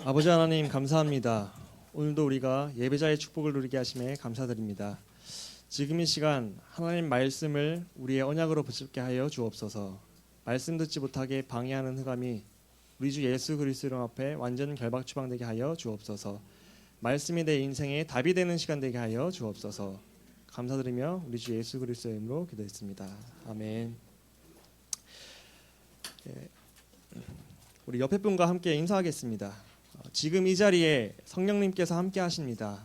아버지 하나님 감사합니다. 오늘도 우리가 예배자의 축복을 누리게 하심에 감사드립니다. 지금 이 시간 하나님 말씀을 우리의 언약으로 붙잡게 하여 주옵소서. 말씀 듣지 못하게 방해하는 흑암이 우리 주 예수 그리스도 이름 앞에 완전 결박 추방되게 하여 주옵소서. 말씀이 내 인생에 답이 되는 시간 되게 하여 주옵소서. 감사드리며 우리 주 예수 그리스도의 이름으로 기도했습니다. 아멘. 우리 옆에 분과 함께 인사하겠습니다. 지금 이 자리에 성령님께서 함께 하십니다.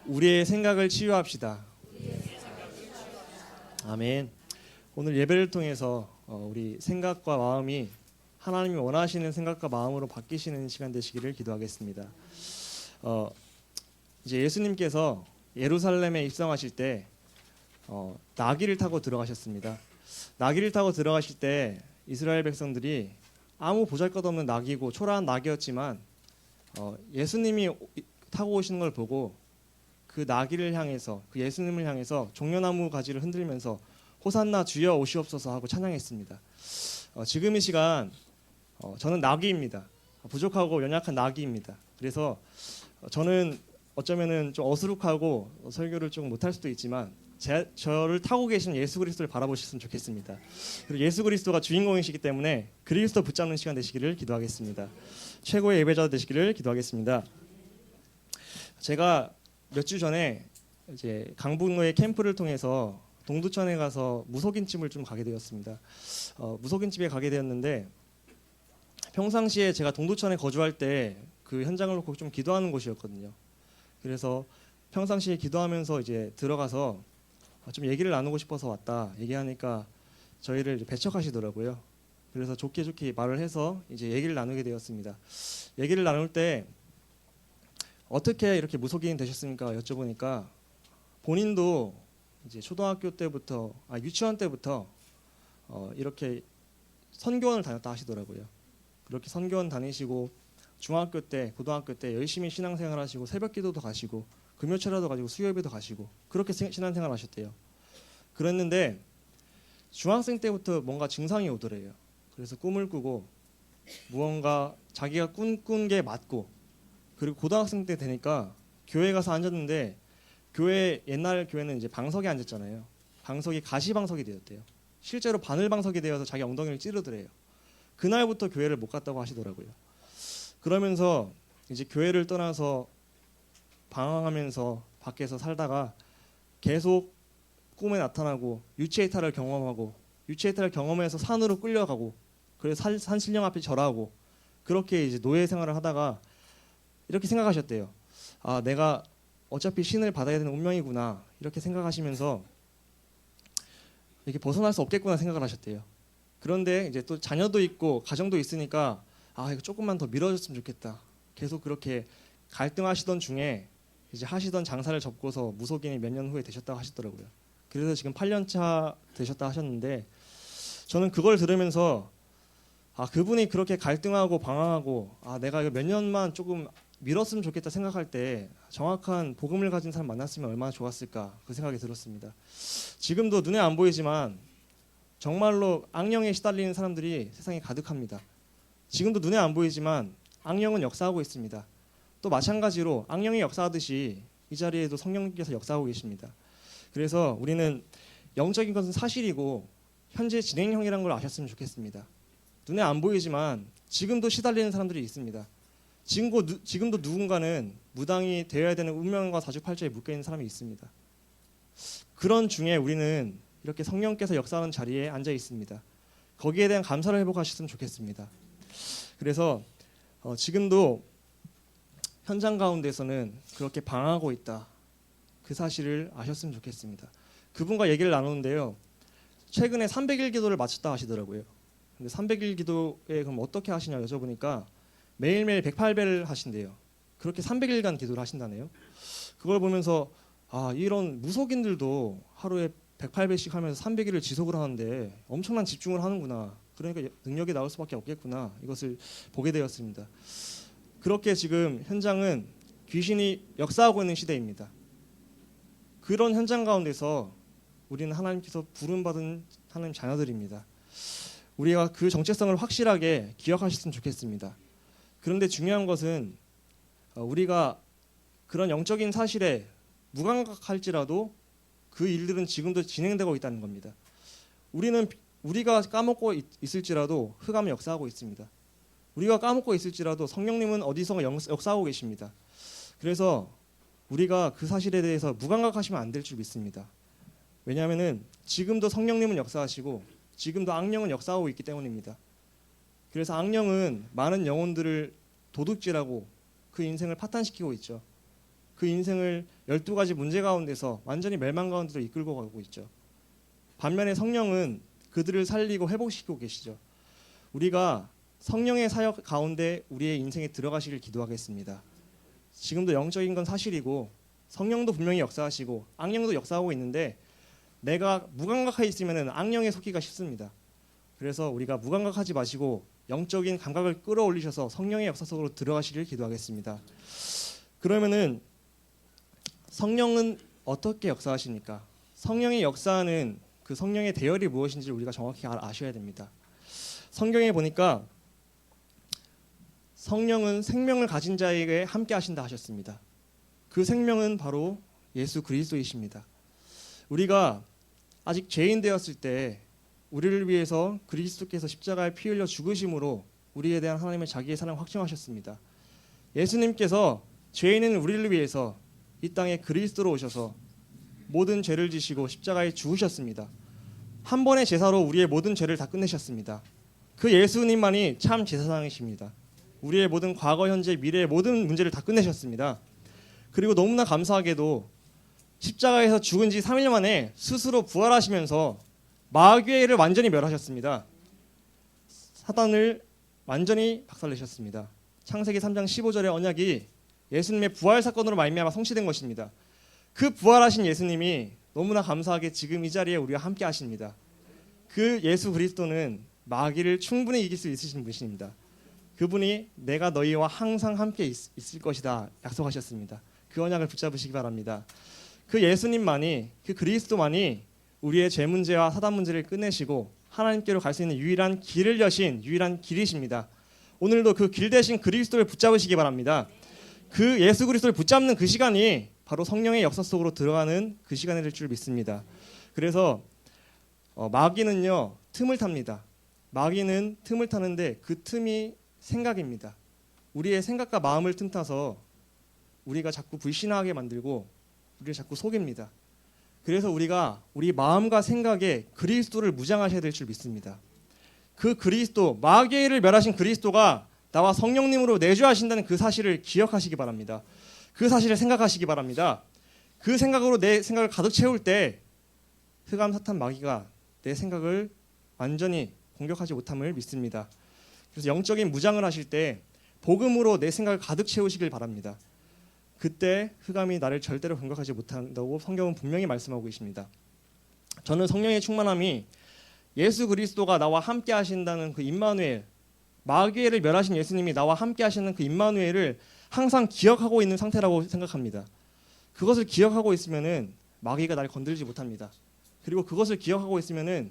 우리의 생각을 치유합시다. 아멘. 오늘 예배를 통해서 우리 생각과 마음이 하나님이 원하시는 생각과 마음으로 바뀌시는 시간 되시기를 기도하겠습니다. 이제 예수님께서 예루살렘에 입성하실 때 나귀를 타고 들어가셨습니다. 나귀를 타고 들어가실 때 이스라엘 백성들이 아무 보잘것없는 나귀고 초라한 나귀였지만 예수님이 타고 오시는 걸 보고 그 나귀를 향해서, 그 예수님을 향해서 종려나무 가지를 흔들면서 호산나 주여 오시옵소서 하고 찬양했습니다. 지금 이 시간 저는 나귀입니다. 부족하고 연약한 나귀입니다. 그래서 저는 어쩌면은 좀 어수룩하고 설교를 좀 못할 수도 있지만 저를 타고 계신 예수 그리스도를 바라보셨으면 좋겠습니다. 그리고 예수 그리스도가 주인공이시기 때문에 그리스도 붙잡는 시간 되시기를 기도하겠습니다. 최고의 예배자 되시기를 기도하겠습니다. 제가 몇 주 전에 이제 강북로의 캠프를 통해서 동두천에 가서 무속인집을 좀 가게 되었습니다. 무속인집에 가게 되었는데 평상시에 제가 동두천에 거주할 때 그 현장을 놓고 좀 기도하는 곳이었거든요. 그래서 평상시에 기도하면서 이제 들어가서 좀 얘기를 나누고 싶어서 왔다 얘기하니까 저희를 배척하시더라고요. 그래서 좋게 말을 해서 이제 얘기를 나누게 되었습니다. 얘기를 나눌 때 어떻게 이렇게 무속인이 되셨습니까? 여쭤보니까 본인도 이제 초등학교 때부터 유치원 때부터 이렇게 선교원을 다녔다 하시더라고요. 그렇게 선교원 다니시고 중학교 때, 고등학교 때 열심히 신앙생활 하시고 새벽기도도 가시고 금요철야도 가지고 수요예배도 가시고 그렇게 신앙생활 하셨대요. 그랬는데 중학생 때부터 뭔가 증상이 오더래요. 그래서 꿈을 꾸고 무언가 자기가 꾼 게 맞고, 그리고 고등학생 때 되니까 교회 가서 앉았는데 옛날 교회는 이제 방석에 앉았잖아요. 방석이 가시방석이 되었대요. 실제로 바늘방석이 되어서 자기 엉덩이를 찌르더래요. 그날부터 교회를 못 갔다고 하시더라고요. 그러면서 이제 교회를 떠나서 방황하면서 밖에서 살다가 계속 꿈에 나타나고 유체이탈을 경험하고, 유체이탈을 경험해서 산으로 끌려가고, 그래서 산신령 앞에 절하고, 그렇게 이제 노예 생활을 하다가 이렇게 생각하셨대요. 아, 내가 어차피 신을 받아야 되는 운명이구나, 이렇게 생각하시면서 이렇게 벗어날 수 없겠구나 생각을 하셨대요. 그런데 이제 또 자녀도 있고 가정도 있으니까 이거 조금만 더 미뤄졌으면 좋겠다. 계속 그렇게 갈등하시던 중에 이제 하시던 장사를 접고서 무속인이 몇 년 후에 되셨다고 하시더라고요. 그래서 지금 8년 차 되셨다 하셨는데, 저는 그걸 들으면서 그분이 그렇게 갈등하고 방황하고 내가 이거 몇 년만 조금 미뤘으면 좋겠다 생각할 때 정확한 복음을 가진 사람 만났으면 얼마나 좋았을까, 그 생각이 들었습니다. 지금도 눈에 안 보이지만 정말로 악령에 시달리는 사람들이 세상에 가득합니다. 지금도 눈에 안 보이지만 악령은 역사하고 있습니다. 또 마찬가지로 악령이 역사하듯이 이 자리에도 성령께서 역사하고 계십니다. 그래서 우리는 영적인 것은 사실이고 현재 진행형이라는 걸 아셨으면 좋겠습니다. 눈에 안 보이지만 지금도 시달리는 사람들이 있습니다. 지금도 누군가는 무당이 되어야 되는 운명과 사주팔자에 묶여있는 사람이 있습니다. 그런 중에 우리는 이렇게 성령께서 역사하는 자리에 앉아 있습니다. 거기에 대한 감사를 회복하셨으면 좋겠습니다. 그래서 지금도 현장 가운데서는 그렇게 방황하고 있다, 그 사실을 아셨으면 좋겠습니다. 그분과 얘기를 나누는데요, 최근에 300일 기도를 마쳤다 하시더라고요. 근데 300일 기도에 그럼 어떻게 하시냐 여쭤보니까 매일매일 108배를 하신대요. 그렇게 300일간 기도를 하신다네요. 그걸 보면서 이런 무속인들도 하루에 108배씩 하면서 300일을 지속을 하는데 엄청난 집중을 하는구나, 그러니까 능력이 나올 수밖에 없겠구나, 이것을 보게 되었습니다. 그렇게 지금 현장은 귀신이 역사하고 있는 시대입니다. 그런 현장 가운데서 우리는 하나님께서 부름받은 하나님 자녀들입니다. 우리가 그 정체성을 확실하게 기억하셨으면 좋겠습니다. 그런데 중요한 것은 우리가 그런 영적인 사실에 무감각할지라도 그 일들은 지금도 진행되고 있다는 겁니다. 우리가 까먹고 있을지라도 흑암은 역사하고 있습니다. 우리가 까먹고 있을지라도 성령님은 어디서 역사하고 계십니다. 그래서 우리가 그 사실에 대해서 무감각하시면 안 될 줄 믿습니다. 왜냐하면 지금도 성령님은 역사하시고 지금도 악령은 역사하고 있기 때문입니다. 그래서 악령은 많은 영혼들을 도둑질하고 그 인생을 파탄시키고 있죠. 그 인생을 12가지 문제 가운데서 완전히 멸망 가운데로 이끌고 가고 있죠. 반면에 성령은 그들을 살리고 회복시키고 계시죠. 우리가 성령의 사역 가운데 우리의 인생에 들어가시길 기도하겠습니다. 지금도 영적인 건 사실이고 성령도 분명히 역사하시고 악령도 역사하고 있는데 내가 무감각하게 있으면 악령에 속기가 쉽습니다. 그래서 우리가 무감각하지 마시고 영적인 감각을 끌어올리셔서 성령의 역사 속으로 들어가시길 기도하겠습니다. 그러면은 성령은 어떻게 역사하십니까? 성령의 역사는 그 성령의 대열이 무엇인지 우리가 정확히 아셔야 됩니다. 성경에 보니까 성령은 생명을 가진 자에게 함께 하신다 하셨습니다. 그 생명은 바로 예수 그리스도이십니다. 우리가 아직 죄인 되었을 때 우리를 위해서 그리스도께서 십자가에 피 흘려 죽으심으로 우리에 대한 하나님의 자기의 사랑을 확증하셨습니다. 예수님께서 죄인인 우리를 위해서 이 땅에 그리스도로 오셔서 모든 죄를 지시고 십자가에 죽으셨습니다. 한 번의 제사로 우리의 모든 죄를 다 끝내셨습니다. 그 예수님만이 참 제사장이십니다. 우리의 모든 과거, 현재, 미래의 모든 문제를 다 끝내셨습니다. 그리고 너무나 감사하게도 십자가에서 죽은 지 3일 만에 스스로 부활하시면서 마귀를 완전히 멸하셨습니다. 사단을 완전히 박살내셨습니다. 창세기 3장 15절의 언약이 예수님의 부활 사건으로 말미암아 성취된 것입니다. 그 부활하신 예수님이 너무나 감사하게 지금 이 자리에 우리와 함께 하십니다. 그 예수 그리스도는 마귀를 충분히 이길 수 있으신 분이십니다. 그분이 내가 너희와 항상 함께 있을 것이다 약속하셨습니다. 그 언약을 붙잡으시기 바랍니다. 그 예수님만이, 그 그리스도만이 우리의 죄 문제와 사단 문제를 끝내시고 하나님께로 갈 수 있는 유일한 길을 여신 유일한 길이십니다. 오늘도 그 길 대신 그리스도를 붙잡으시기 바랍니다. 그 예수 그리스도를 붙잡는 그 시간이 바로 성령의 역사 속으로 들어가는 그 시간이 될 줄 믿습니다. 그래서 마귀는요 틈을 탑니다. 마귀는 틈을 타는데 그 틈이 생각입니다. 우리의 생각과 마음을 틈타서 우리가 자꾸 불신하게 만들고 우리를 자꾸 속입니다. 그래서 우리가 우리 마음과 생각에 그리스도를 무장하셔야 될 줄 믿습니다. 그 그리스도, 마귀를 멸하신 그리스도가 나와 성령님으로 내주하신다는 그 사실을 기억하시기 바랍니다. 그 사실을 생각하시기 바랍니다. 그 생각으로 내 생각을 가득 채울 때 흑암 사탄 마귀가 내 생각을 완전히 공격하지 못함을 믿습니다. 그래서 영적인 무장을 하실 때 복음으로 내 생각을 가득 채우시길 바랍니다. 그때 흑암이 나를 절대로 공격하지 못한다고 성경은 분명히 말씀하고 계십니다. 저는 성령의 충만함이 예수 그리스도가 나와 함께 하신다는 그 임마누엘, 마귀를 멸하신 예수님이 나와 함께 하시는 그 임마누엘을 항상 기억하고 있는 상태라고 생각합니다. 그것을 기억하고 있으면은 마귀가 나를 건들지 못합니다. 그리고 그것을 기억하고 있으면은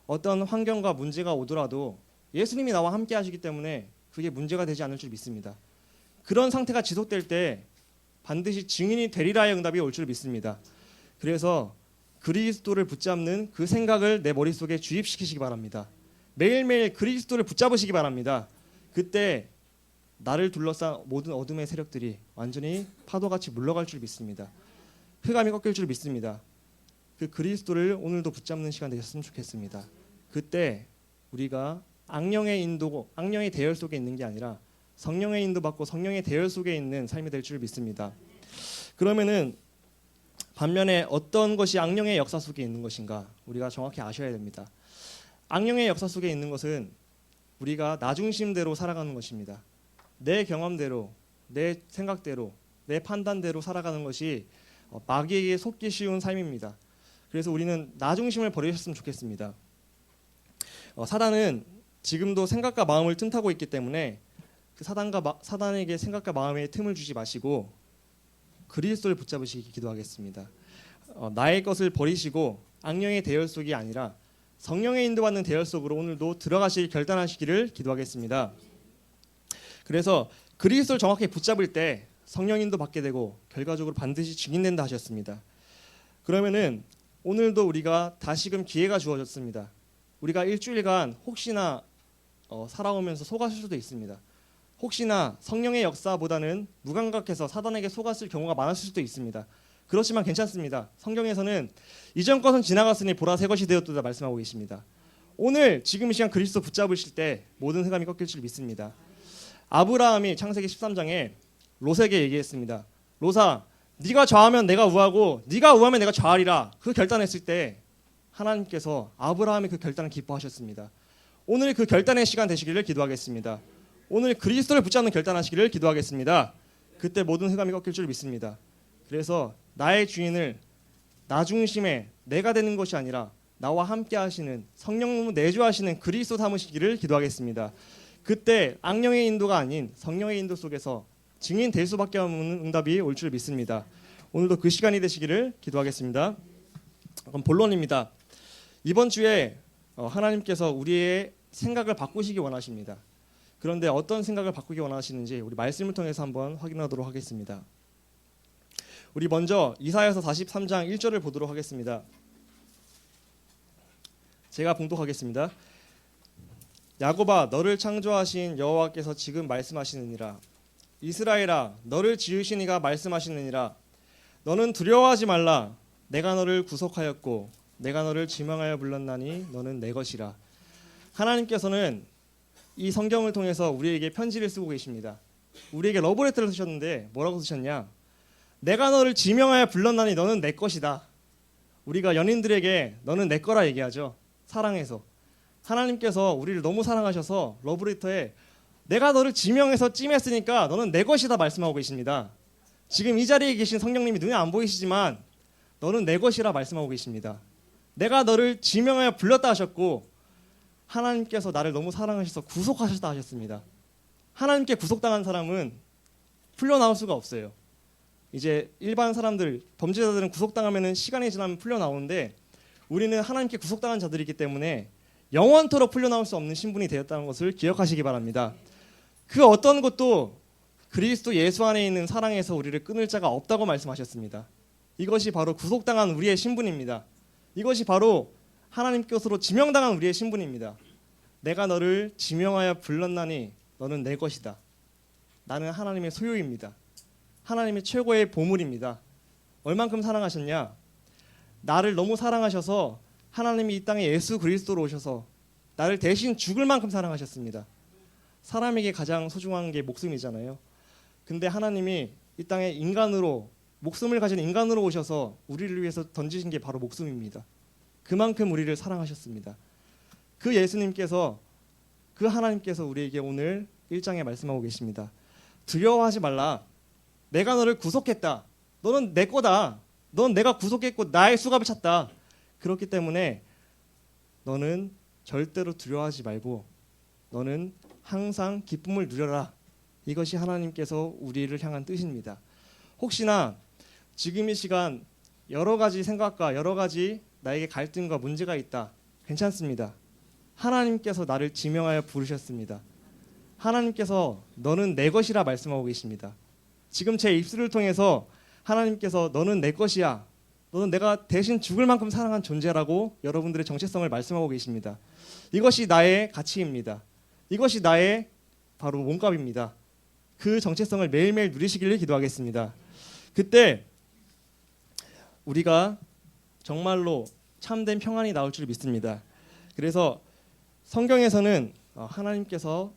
어떤 환경과 문제가 오더라도 예수님이 나와 함께 하시기 때문에 그게 문제가 되지 않을 줄 믿습니다. 그런 상태가 지속될 때 반드시 증인이 되리라의 응답이 올 줄 믿습니다. 그래서 그리스도를 붙잡는 그 생각을 내 머릿속에 주입시키시기 바랍니다. 매일매일 그리스도를 붙잡으시기 바랍니다. 그때 나를 둘러싼 모든 어둠의 세력들이 완전히 파도같이 물러갈 줄 믿습니다. 흑암이 꺾일 줄 믿습니다. 그 그리스도를 오늘도 붙잡는 시간 되셨으면 좋겠습니다. 그때 우리가 악령의 인도고 악령의 대열 속에 있는 게 아니라 성령의 인도받고 성령의 대열 속에 있는 삶이 될 줄 믿습니다. 그러면은 반면에 어떤 것이 악령의 역사 속에 있는 것인가 우리가 정확히 아셔야 됩니다. 악령의 역사 속에 있는 것은 우리가 나 중심대로 살아가는 것입니다. 내 경험대로, 내 생각대로, 내 판단대로 살아가는 것이 마귀에게 속기 쉬운 삶입니다. 그래서 우리는 나 중심을 버리셨으면 좋겠습니다. 사단은 지금도 생각과 마음을 틈타고 있기 때문에 그 사단에게 생각과 마음에 틈을 주지 마시고 그리스도를 붙잡으시기 기도하겠습니다. 나의 것을 버리시고 악령의 대열 속이 아니라 성령의 인도받는 대열 속으로 오늘도 들어가시길 결단하시기를 기도하겠습니다. 그래서 그리스도를 정확히 붙잡을 때 성령 인도 받게 되고 결과적으로 반드시 증인된다 하셨습니다. 그러면은 오늘도 우리가 다시금 기회가 주어졌습니다. 우리가 일주일간 혹시나 살아오면서 속았을 수도 있습니다. 혹시나 성령의 역사보다는 무감각해서 사단에게 속았을 경우가 많았을 수도 있습니다. 그렇지만 괜찮습니다. 성경에서는 이전 것은 지나갔으니 보라 새 것이 되었도다 말씀하고 계십니다. 오늘 지금 이 시간 그리스도 붙잡으실 때 모든 흑암이 꺾일 줄 믿습니다. 아브라함이 창세기 13장에 롯에게 얘기했습니다. 롯아, 네가 좌하면 내가 우하고 네가 우하면 내가 좌하리라. 그 결단했을 때 하나님께서 아브라함의 그 결단을 기뻐하셨습니다. 오늘 그 결단의 시간 되시기를 기도하겠습니다. 오늘 그리스도를 붙잡는 결단하시기를 기도하겠습니다. 그때 모든 흑암이 꺾일 줄 믿습니다. 그래서 나의 주인을 나 중심에 내가 되는 것이 아니라 나와 함께 하시는 성령으로 내주하시는 그리스도 삼으시기를 기도하겠습니다. 그때 악령의 인도가 아닌 성령의 인도 속에서 증인 될 수밖에 없는 응답이 올 줄 믿습니다. 오늘도 그 시간이 되시기를 기도하겠습니다. 그럼 본론입니다. 이번 주에 하나님께서 우리의 생각을 바꾸시기 원하십니다. 그런데 어떤 생각을 바꾸기 원하시는지 우리 말씀을 통해서 한번 확인하도록 하겠습니다. 우리 먼저 이사야서 43장 1절을 보도록 하겠습니다. 제가 봉독하겠습니다. 야곱아, 너를 창조하신 여호와께서 지금 말씀하시느니라. 이스라엘아, 너를 지으신 이가 말씀하시느니라. 너는 두려워하지 말라. 내가 너를 구속하였고 내가 너를 지명하여 불렀나니 너는 내 것이라. 하나님께서는 이 성경을 통해서 우리에게 편지를 쓰고 계십니다. 우리에게 러브레터를 쓰셨는데 뭐라고 쓰셨냐? 내가 너를 지명하여 불렀나니 너는 내 것이다. 우리가 연인들에게 너는 내 거라 얘기하죠. 사랑해서. 하나님께서 우리를 너무 사랑하셔서 러브레터에 내가 너를 지명해서 찜했으니까 너는 내 것이다 말씀하고 계십니다. 지금 이 자리에 계신 성령님이 눈에 안 보이시지만 너는 내 것이라 말씀하고 계십니다. 내가 너를 지명하여 불렀다 하셨고 하나님께서 나를 너무 사랑하셔서 구속하셨다 하셨습니다. 하나님께 구속당한 사람은 풀려나올 수가 없어요. 이제 일반 사람들, 범죄자들은 구속당하면 시간이 지나면 풀려나오는데 우리는 하나님께 구속당한 자들이기 때문에 영원토록 풀려나올 수 없는 신분이 되었다는 것을 기억하시기 바랍니다. 그 어떤 것도 그리스도 예수 안에 있는 사랑에서 우리를 끊을 자가 없다고 말씀하셨습니다. 이것이 바로 구속당한 우리의 신분입니다. 이것이 바로 하나님께서로 지명당한 우리의 신분입니다. 내가 너를 지명하여 불렀나니 너는 내 것이다. 나는 하나님의 소유입니다. 하나님의 최고의 보물입니다. 얼만큼 사랑하셨냐? 나를 너무 사랑하셔서 하나님이 이 땅에 예수 그리스도로 오셔서 나를 대신 죽을 만큼 사랑하셨습니다. 사람에게 가장 소중한 게 목숨이잖아요. 근데 하나님이 이 땅에 인간으로 목숨을 가진 인간으로 오셔서 우리를 위해서 던지신 게 바로 목숨입니다. 그만큼 우리를 사랑하셨습니다. 그 예수님께서 그 하나님께서 우리에게 오늘 1장에 말씀하고 계십니다. 두려워하지 말라. 내가 너를 구속했다. 너는 내 거다. 넌 내가 구속했고 나의 수갑을 찼다. 그렇기 때문에 너는 절대로 두려워하지 말고 너는 항상 기쁨을 누려라. 이것이 하나님께서 우리를 향한 뜻입니다. 혹시나 지금 이 시간 여러 가지 생각과 여러 가지 나에게 갈등과 문제가 있다. 괜찮습니다. 하나님께서 나를 지명하여 부르셨습니다. 하나님께서 너는 내 것이라 말씀하고 계십니다. 지금 제 입술을 통해서 하나님께서 너는 내 것이야. 너는 내가 대신 죽을 만큼 사랑한 존재라고 여러분들의 정체성을 말씀하고 계십니다. 이것이 나의 가치입니다. 이것이 나의 바로 몸값입니다. 그 정체성을 매일매일 누리시기를 기도하겠습니다. 그때 우리가 정말로 참된 평안이 나올 줄 믿습니다. 그래서 성경에서는 하나님께서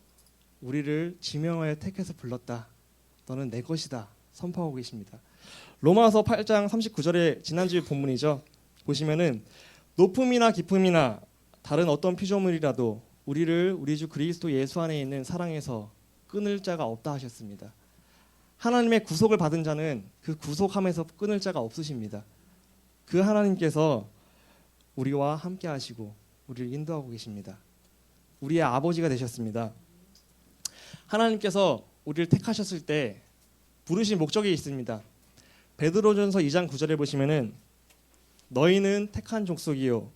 우리를 지명하여 택해서 불렀다. 너는 내 것이다. 선포하고 계십니다. 로마서 8장 39절의 지난주 본문이죠. 보시면은 높음이나 깊음이나 다른 어떤 피조물이라도 우리를 우리 주 그리스도 예수 안에 있는 사랑에서 끊을 자가 없다 하셨습니다. 하나님의 구속을 받은 자는 그 구속함에서 끊을 자가 없으십니다. 그 하나님께서 우리와 함께 하시고 우리를 인도하고 계십니다. 우리의 아버지가 되셨습니다. 하나님께서 우리를 택하셨을 때 부르신 목적이 있습니다. 베드로전서 2장 9절에 보시면은 너희는 택한 족속이요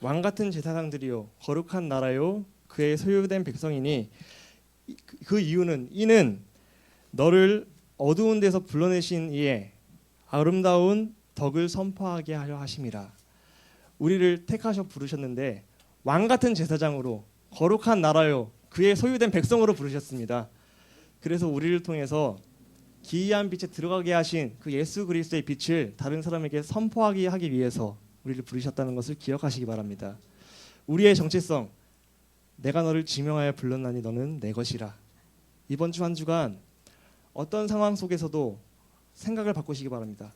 왕 같은 제사장들이요 거룩한 나라요 그의 소유된 백성이니 그 이유는 이는 너를 어두운 데서 불러내신 이의 아름다운 덕을 선포하게 하려 하심이라. 우리를 택하셔 부르셨는데 왕 같은 제사장으로 거룩한 나라요 그의 소유된 백성으로 부르셨습니다. 그래서 우리를 통해서 기이한 빛에 들어가게 하신 그 예수 그리스도의 빛을 다른 사람에게 선포하게 하기 위해서 우리를 부르셨다는 것을 기억하시기 바랍니다. 우리의 정체성, 내가 너를 지명하여 불렀나니 너는 내 것이라. 이번 주 한 주간 어떤 상황 속에서도 생각을 바꾸시기 바랍니다.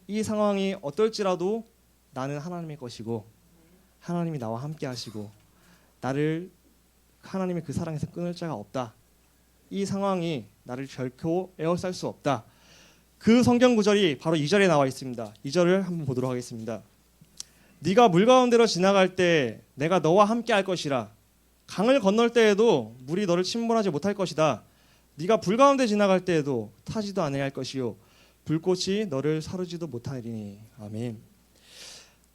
이 상황이 어떨지라도 나는 하나님의 것이고 하나님이 나와 함께 하시고 나를 하나님의 그 사랑에서 끊을 자가 없다. 이 상황이 나를 결코 에워쌀 수 없다. 그 성경 구절이 바로 2절에 나와 있습니다. 2절을 한번 보도록 하겠습니다. 네가 물 가운데로 지나갈 때 내가 너와 함께 할 것이라. 강을 건널 때에도 물이 너를 침몰하지 못할 것이다. 네가 불 가운데 지나갈 때에도 타지도 아니할 할 것이요 불꽃이 너를 사르지도 못하리니. 아멘.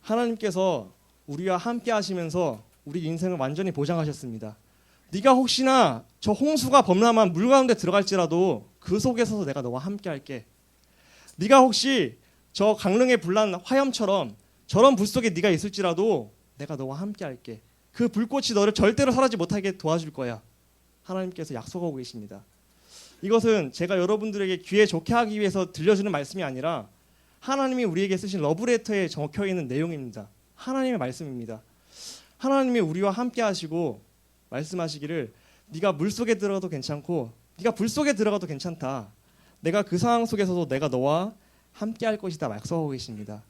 하나님께서 우리와 함께 하시면서 우리 인생을 완전히 보장하셨습니다. 네가 혹시나 저 홍수가 범람한 물 가운데 들어갈지라도 그 속에서 내가 너와 함께 할게. 네가 혹시 저 강릉의 불난 화염처럼 저런 불 속에 네가 있을지라도 내가 너와 함께 할게. 그 불꽃이 너를 절대로 사라지지 못하게 도와줄 거야. 하나님께서 약속하고 계십니다. 이것은 제가 여러분들에게 귀에 좋게 하기 위해서 들려주는 말씀이 아니라 하나님이 우리에게 쓰신 러브레터에 적혀 있는 내용입니다. 하나님의 말씀입니다. 하나님이 우리와 함께 하시고 말씀하시기를 네가 물속에 들어가도 괜찮고 네가 불 속에 들어가도 괜찮다. 내가 그 상황 속에서도 내가 너와 함께 할 것이다 약속하고 계십니다.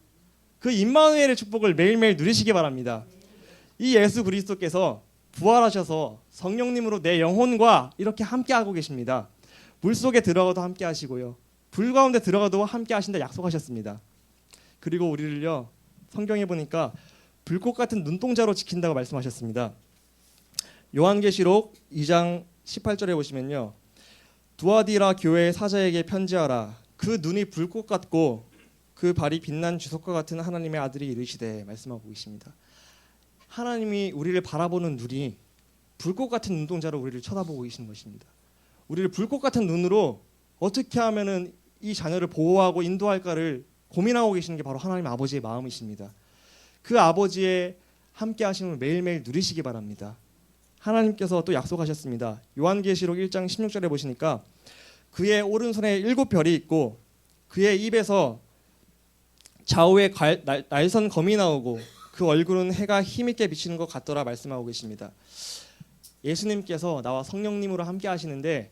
그 임마누엘의 축복을 매일매일 누리시기 바랍니다. 이 예수 그리스도께서 부활하셔서 성령님으로 내 영혼과 이렇게 함께 하고 계십니다. 물속에 들어가도 함께 하시고요. 불 가운데 들어가도 함께 하신다 약속하셨습니다. 그리고 우리를요. 성경에 보니까 불꽃 같은 눈동자로 지킨다고 말씀하셨습니다. 요한계시록 2장 18절에 보시면요. 두아디라 교회의 사자에게 편지하라. 그 눈이 불꽃 같고 그 발이 빛난 주석과 같은 하나님의 아들이 이르시되 말씀하고 계십니다. 하나님이 우리를 바라보는 눈이 불꽃 같은 눈동자로 우리를 쳐다보고 계시는 것입니다. 우리를 불꽃 같은 눈으로 어떻게 하면은 이 자녀를 보호하고 인도할까를 고민하고 계시는 게 바로 하나님 아버지의 마음이십니다. 그 아버지의 함께 하심을 매일매일 누리시기 바랍니다. 하나님께서 또 약속하셨습니다. 요한계시록 1장 16절에 보시니까 그의 오른손에 7별이 있고 그의 입에서 좌우에 날선 검이 나오고 그 얼굴은 해가 힘있게 비치는 것 같더라 말씀하고 계십니다. 예수님께서 나와 성령님으로 함께 하시는데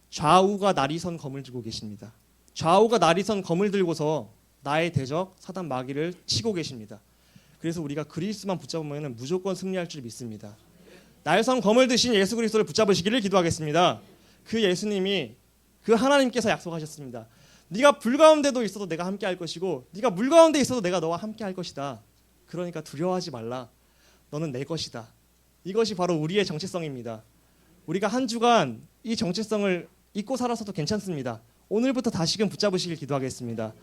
좌우가 날이선 검을 들고 계십니다. 좌우가 날이선 검을 들고서 나의 대적 사단 마귀를 치고 계십니다. 그래서 우리가 그리스도만 붙잡으면 무조건 승리할 줄 믿습니다. 날선 검을 드신 예수 그리스도를 붙잡으시기를 기도하겠습니다. 그 예수님이 그 하나님께서 약속하셨습니다. 네가 불 가운데도 있어도 내가 함께 할 것이고 네가 물 가운데 있어도 내가 너와 함께 할 것이다. 그러니까 두려워하지 말라. 너는 내 것이다. 이것이 바로 우리의 정체성입니다. 우리가 한 주간 이 정체성을 잊고 살아서도 괜찮습니다. 오늘부터 다시금 붙잡으시길 기도하겠습니다.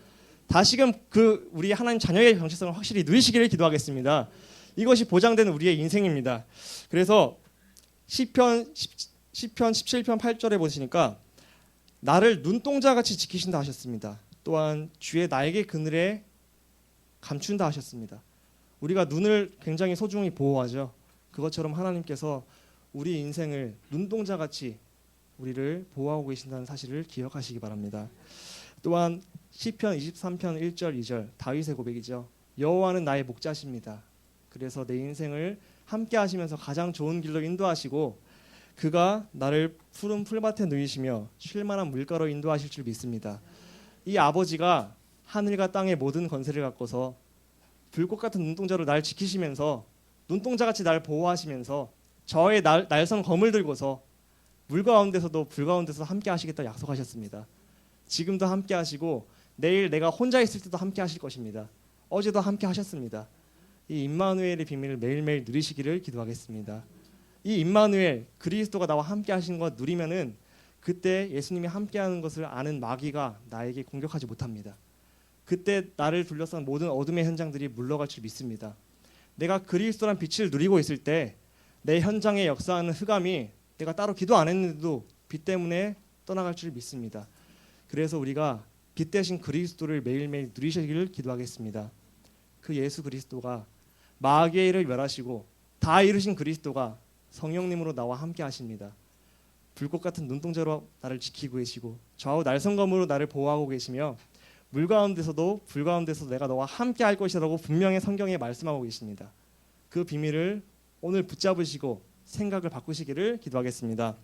다시금 그 우리 하나님 자녀의 정체성을 확실히 누리시기를 기도하겠습니다. 이것이 보장되는 우리의 인생입니다. 그래서 시편 17편 8절에 보시니까 나를 눈동자같이 지키신다 하셨습니다. 또한 주의 날개 그늘에 감춘다 하셨습니다. 우리가 눈을 굉장히 소중히 보호하죠. 그것처럼 하나님께서 우리 인생을 눈동자같이 우리를 보호하고 계신다는 사실을 기억하시기 바랍니다. 또한 시편 23편 1절 2절 다윗의 고백이죠. 여호와는 나의 목자십니다. 그래서 내 인생을 함께 하시면서 가장 좋은 길로 인도하시고 그가 나를 푸른 풀밭에 누이시며 쉴만한 물가로 인도하실 줄 믿습니다. 이 아버지가 하늘과 땅의 모든 권세를 갖고서 불꽃 같은 눈동자로 날 지키시면서 눈동자같이 날 보호하시면서 저의 날선 검을 들고서 물 가운데서도 불 가운데서 함께 하시겠다 약속하셨습니다. 지금도 함께 하시고 내일 내가 혼자 있을 때도 함께 하실 것입니다. 어제도 함께 하셨습니다. 이 임마누엘의 비밀을 매일매일 누리시기를 기도하겠습니다. 이 임마누엘 그리스도가 나와 함께 하시는 것 누리면은 그때 예수님이 함께하는 것을 아는 마귀가 나에게 공격하지 못합니다. 그때 나를 둘러싼 모든 어둠의 현장들이 물러갈 줄 믿습니다. 내가 그리스도란 빛을 누리고 있을 때 내 현장에 역사하는 흑암이 내가 따로 기도 안 했는데도 빛 때문에 떠나갈 줄 믿습니다. 그래서 우리가 빛 대신 그리스도를 매일매일 누리시기를 기도하겠습니다. 그 예수 그리스도가 마귀의 일을 멸하시고 다 이루신 그리스도가 성령님으로 나와 함께 하십니다. 불꽃 같은 눈동자로 나를 지키고 계시고 좌우 날성검으로 나를 보호하고 계시며 물 가운데서도 불 가운데서도 내가 너와 함께 할 것이라고 분명히 성경에 말씀하고 계십니다. 그 비밀을 오늘 붙잡으시고 생각을 바꾸시기를 기도하겠습니다.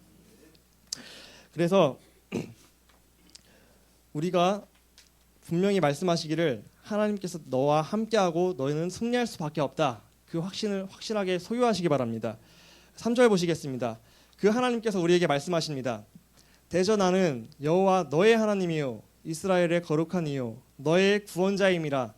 그래서 우리가 분명히 말씀하시기를 하나님께서 너와 함께하고 너희는 승리할 수밖에 없다. 그 확신을 확실하게 소유하시기 바랍니다. 3절 보시겠습니다. 그 하나님께서 우리에게 말씀하십니다. 대저 나는 여호와 너의 하나님이요 이스라엘의 거룩한 이요 너의 구원자임이라.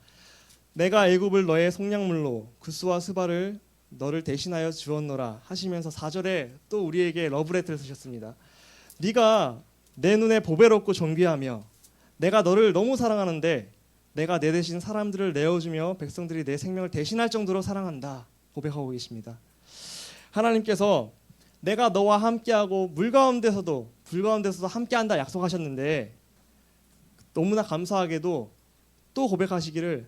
내가 애굽을 너의 속량물로 구스와 스바를 너를 대신하여 주었노라 하시면서 4절에 또 우리에게 러브레터를 쓰셨습니다. 네가 내 눈에 보배롭고 존귀하며 내가 너를 너무 사랑하는데 내가 내 대신 사람들을 내어주며 백성들이 내 생명을 대신할 정도로 사랑한다 고백하고 계십니다. 하나님께서 내가 너와 함께하고 물 가운데서도 불 가운데서도 함께한다 약속하셨는데 너무나 감사하게도 또 고백하시기를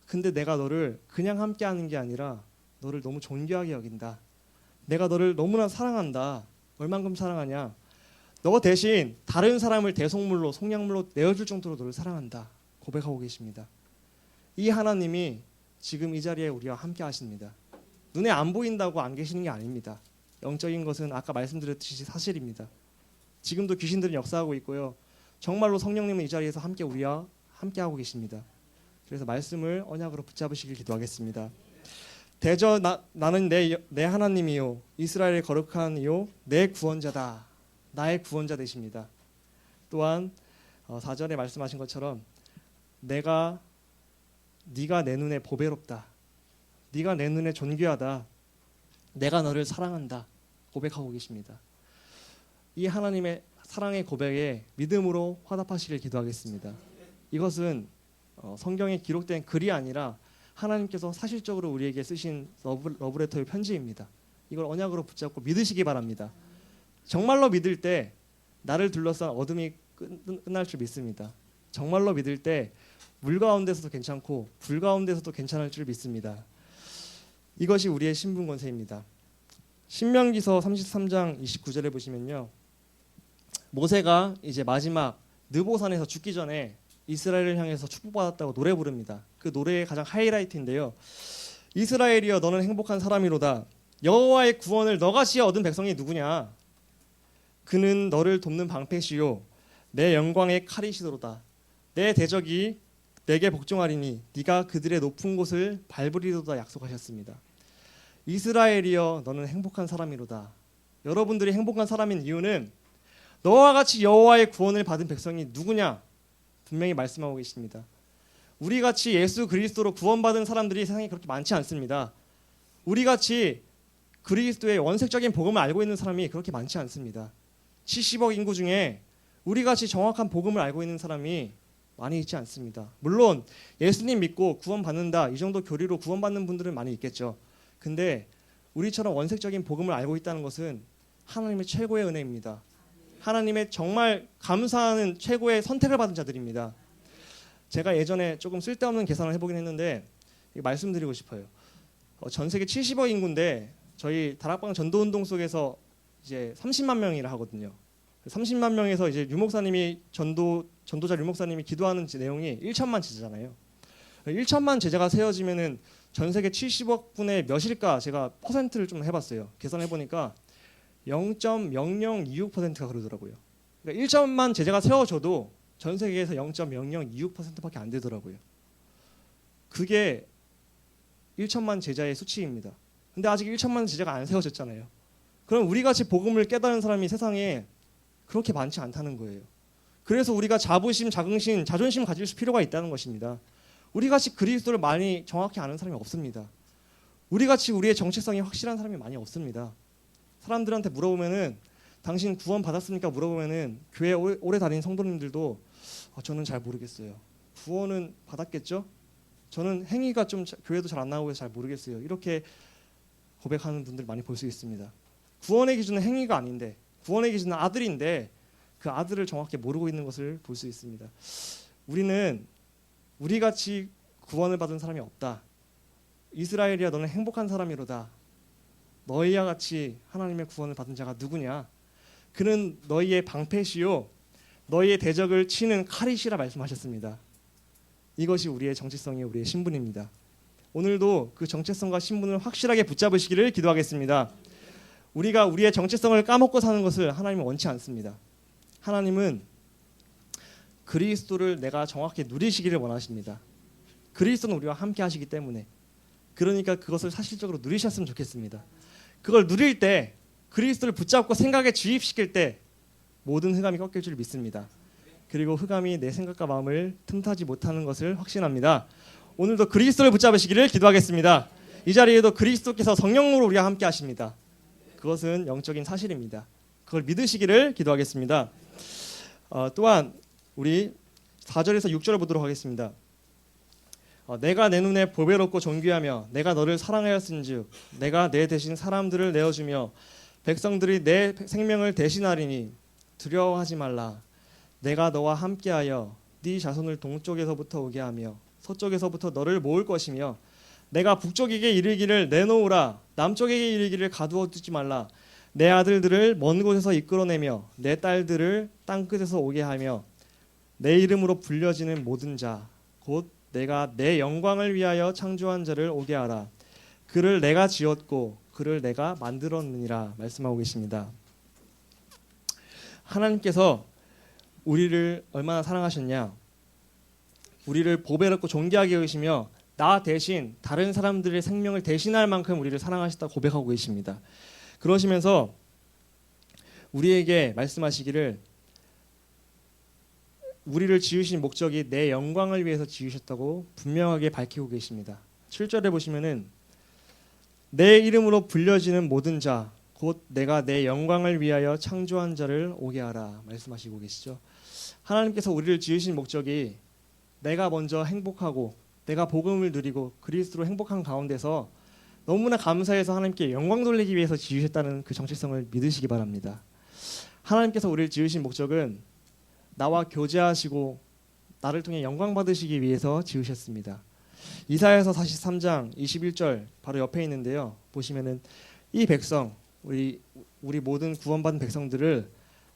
근데 내가 너를 그냥 함께하는 게 아니라 너를 너무 존귀하게 여긴다. 내가 너를 너무나 사랑한다. 얼만큼 사랑하냐? 너 대신 다른 사람을 대속물로 속량물로 내어줄 정도로 너를 사랑한다 고백하고 계십니다. 이 하나님이 지금 이 자리에 우리와 함께 하십니다. 눈에 안 보인다고 안 계시는 게 아닙니다. 영적인 것은 아까 말씀드렸듯이 사실입니다. 지금도 귀신들은 역사하고 있고요. 정말로 성령님은 이 자리에서 함께 우리와 함께 하고 계십니다. 그래서 말씀을 언약으로 붙잡으시길 기도하겠습니다. 대저 나는 내 하나님이요 이스라엘의 거룩한 이요 내 구원자다. 나의 구원자 되십니다. 또한 4절에 말씀하신 것처럼 네가 내 눈에 보배롭다. 네가 내 눈에 존귀하다. 내가 너를 사랑한다. 고백하고 계십니다. 이 하나님의 사랑의 고백에 믿음으로 화답하시길 기도하겠습니다. 이것은 성경에 기록된 글이 아니라 하나님께서 사실적으로 우리에게 쓰신 러브레터의 편지입니다. 이걸 언약으로 붙잡고 믿으시기 바랍니다. 정말로 믿을 때 나를 둘러싼 어둠이 끝날 줄 믿습니다. 정말로 믿을 때 물 가운데서도 괜찮고 불 가운데서도 괜찮을 줄 믿습니다. 이것이 우리의 신분 권세입니다. 신명기서 33장 29절에 보시면요. 모세가 이제 마지막 느보산에서 죽기 전에 이스라엘을 향해서 축복받았다고 노래 부릅니다. 그 노래의 가장 하이라이트인데요. 이스라엘이여 너는 행복한 사람이로다. 여호와의 구원을 너같이 얻은 백성이 누구냐? 그는 너를 돕는 방패시요 내 영광의 칼이시도로다. 내 대적이 내게 복종하리니 네가 그들의 높은 곳을 밟으리로다 약속하셨습니다. 이스라엘이여 너는 행복한 사람이로다. 여러분들이 행복한 사람인 이유는 너와 같이 여호와의 구원을 받은 백성이 누구냐? 분명히 말씀하고 계십니다. 우리같이 예수 그리스도로 구원받은 사람들이 세상에 그렇게 많지 않습니다. 우리같이 그리스도의 원색적인 복음을 알고 있는 사람이 그렇게 많지 않습니다. 70억 인구 중에 우리같이 정확한 복음을 알고 있는 사람이 많이 있지 않습니다. 물론 예수님 믿고 구원받는다 이 정도 교리로 구원받는 분들은 많이 있겠죠. 근데 우리처럼 원색적인 복음을 알고 있다는 것은 하나님의 최고의 은혜입니다. 하나님의 정말 감사하는 최고의 선택을 받은 자들입니다. 제가 예전에 조금 쓸데없는 계산을 해보긴 했는데 말씀드리고 싶어요. 전 세계 70억 인구인데 저희 다락방 전도운동 속에서 이제 30만 명이라 하거든요. 30만 명에서 이제 유목사님이 전도자 유목사님이 기도하는 내용이 1천만 제자잖아요. 1천만 제자가 세워지면은 전 세계 70억 분의 몇일까 제가 퍼센트를 좀 해봤어요. 계산해 보니까 0.0026%가 그러더라고요. 그러니까 1천만 제자가 세워져도 전 세계에서 0.0026%밖에 안 되더라고요. 그게 1천만 제자의 수치입니다. 근데 아직 1천만 제자가 안 세워졌잖아요. 그럼 우리같이 복음을 깨달은 사람이 세상에 그렇게 많지 않다는 거예요. 그래서 우리가 자부심, 자긍심, 자존심 가질 필요가 있다는 것입니다. 우리같이 그리스도를 많이 정확히 아는 사람이 없습니다. 우리같이 우리의 정체성이 확실한 사람이 많이 없습니다. 사람들한테 물어보면은 당신 구원 받았습니까? 물어보면은 교회 오래 다닌 성도님들도 저는 잘 모르겠어요. 구원은 받았겠죠? 저는 행위가 좀 교회도 잘 안 나오고 잘 모르겠어요. 이렇게 고백하는 분들 많이 볼 수 있습니다. 구원의 기준은 행위가 아닌데, 구원의 기준은 아들인데 그 아들을 정확히 모르고 있는 것을 볼 수 있습니다. 우리는 우리같이 구원을 받은 사람이 없다. 이스라엘이야 너는 행복한 사람이로다. 너희와 같이 하나님의 구원을 받은 자가 누구냐? 그는 너희의 방패시요 너희의 대적을 치는 칼이시라 말씀하셨습니다. 이것이 우리의 정체성이 우리의 신분입니다. 오늘도 그 정체성과 신분을 확실하게 붙잡으시기를 기도하겠습니다. 우리가 우리의 정체성을 까먹고 사는 것을 하나님은 원치 않습니다. 하나님은 그리스도를 내가 정확히 누리시기를 원하십니다. 그리스도는 우리와 함께 하시기 때문에, 그러니까 그것을 사실적으로 누리셨으면 좋겠습니다. 그걸 누릴 때, 그리스도를 붙잡고 생각에 주입시킬 때 모든 흑암이 꺾일 줄 믿습니다. 그리고 흑암이 내 생각과 마음을 틈타지 못하는 것을 확신합니다. 오늘도 그리스도를 붙잡으시기를 기도하겠습니다. 이 자리에도 그리스도께서 성령으로 우리와 함께 하십니다. 그것은 영적인 사실입니다. 그걸 믿으시기를 기도하겠습니다. 또한 우리 4절에서 6절을 보도록 하겠습니다. 내가 내 눈에 보배롭고 존귀하며 내가 너를 사랑하였은즉 내가 내 대신 사람들을 내어주며 백성들이 내 생명을 대신하리니 두려워하지 말라. 내가 너와 함께하여 네 자손을 동쪽에서부터 오게 하며 서쪽에서부터 너를 모을 것이며 내가 북쪽에게 이르기를 내놓으라. 남쪽에게 이르기를 가두어 두지 말라. 내 아들들을 먼 곳에서 이끌어내며 내 딸들을 땅끝에서 오게 하며 내 이름으로 불려지는 모든 자 곧 내가 내 영광을 위하여 창조한 자를 오게 하라. 그를 내가 지었고 그를 내가 만들었느니라 말씀하고 계십니다. 하나님께서 우리를 얼마나 사랑하셨냐? 우리를 보배롭고 존귀하게 여기시며 나 대신 다른 사람들의 생명을 대신할 만큼 우리를 사랑하셨다 고백하고 계십니다. 그러시면서 우리에게 말씀하시기를 우리를 지으신 목적이 내 영광을 위해서 지으셨다고 분명하게 밝히고 계십니다. 7절에 보시면은 내 이름으로 불려지는 모든 자 곧 내가 내 영광을 위하여 창조한 자를 오게 하라 말씀하시고 계시죠. 하나님께서 우리를 지으신 목적이 내가 먼저 행복하고 내가 복음을 누리고 그리스도로 행복한 가운데서 너무나 감사해서 하나님께 영광 돌리기 위해서 지으셨다는 그 정체성을 믿으시기 바랍니다. 하나님께서 우리를 지으신 목적은 나와 교제하시고 나를 통해 영광 받으시기 위해서 지으셨습니다. 이사야서 43장 21절 바로 옆에 있는데요. 보시면은 이 백성 우리 모든 구원받은 백성들을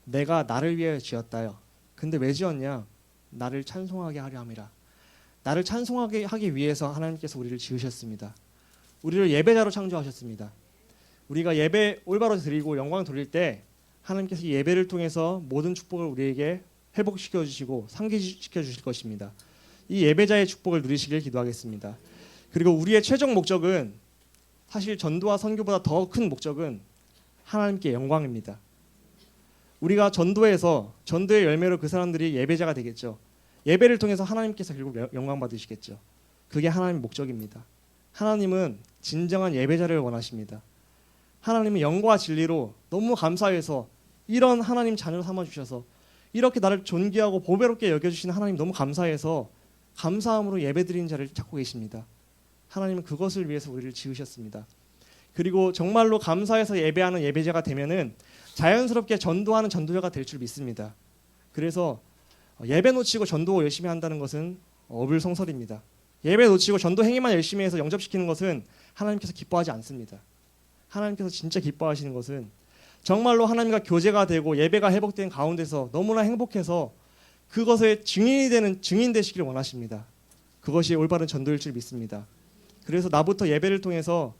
내가 나를 위하여 지었다요. 근데 왜 지었냐? 나를 찬송하게 하려 함이라. 나를 찬송하게 하기 위해서 하나님께서 우리를 지으셨습니다. 우리를 예배자로 창조하셨습니다. 우리가 예배 올바로 드리고 영광 돌릴 때 하나님께서 이 예배를 통해서 모든 축복을 우리에게 회복시켜 주시고 상기시켜 주실 것입니다. 이 예배자의 축복을 누리시길 기도하겠습니다. 그리고 우리의 최종 목적은 사실 전도와 선교보다 더 큰 목적은 하나님께 영광입니다. 우리가 전도해서 전도의 열매로 그 사람들이 예배자가 되겠죠. 예배를 통해서 하나님께서 결국 영광 받으시겠죠. 그게 하나님의 목적입니다. 하나님은 진정한 예배자를 원하십니다. 하나님은 영과 진리로 너무 감사해서 이런 하나님 자녀 삼아주셔서 이렇게 나를 존귀하고 보배롭게 여겨주시는 하나님 너무 감사해서 감사함으로 예배드리는 자를 찾고 계십니다. 하나님은 그것을 위해서 우리를 지으셨습니다. 그리고 정말로 감사해서 예배하는 예배자가 되면은 자연스럽게 전도하는 전도자가 될 줄 믿습니다. 그래서 예배 놓치고 전도 열심히 한다는 것은 어불성설입니다. 예배 놓치고 전도 행위만 열심히 해서 영접시키는 것은 하나님께서 기뻐하지 않습니다. 하나님께서 진짜 기뻐하시는 것은 정말로 하나님과 교제가 되고 예배가 회복된 가운데서 너무나 행복해서 그것의 증인 되시기를 원하십니다. 그것이 올바른 전도일 줄 믿습니다. 그래서 나부터 예배를 통해서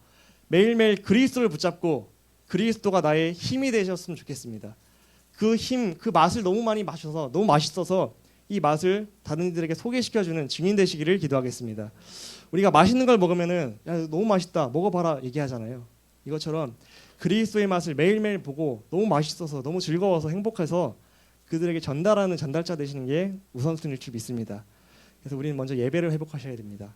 매일매일 그리스도를 붙잡고 그리스도가 나의 힘이 되셨으면 좋겠습니다. 그 힘, 그 맛을 너무 많이 마셔서 너무 맛있어서 이 맛을 다른 이들에게 소개시켜주는 증인 되시기를 기도하겠습니다. 우리가 맛있는 걸 먹으면은 야 너무 맛있다 먹어봐라 얘기하잖아요. 이것처럼 그리스도의 맛을 매일매일 보고 너무 맛있어서 너무 즐거워서 행복해서 그들에게 전달하는 전달자 되시는 게 우선순위일 줄 믿습니다. 그래서 우리는 먼저 예배를 회복하셔야 됩니다.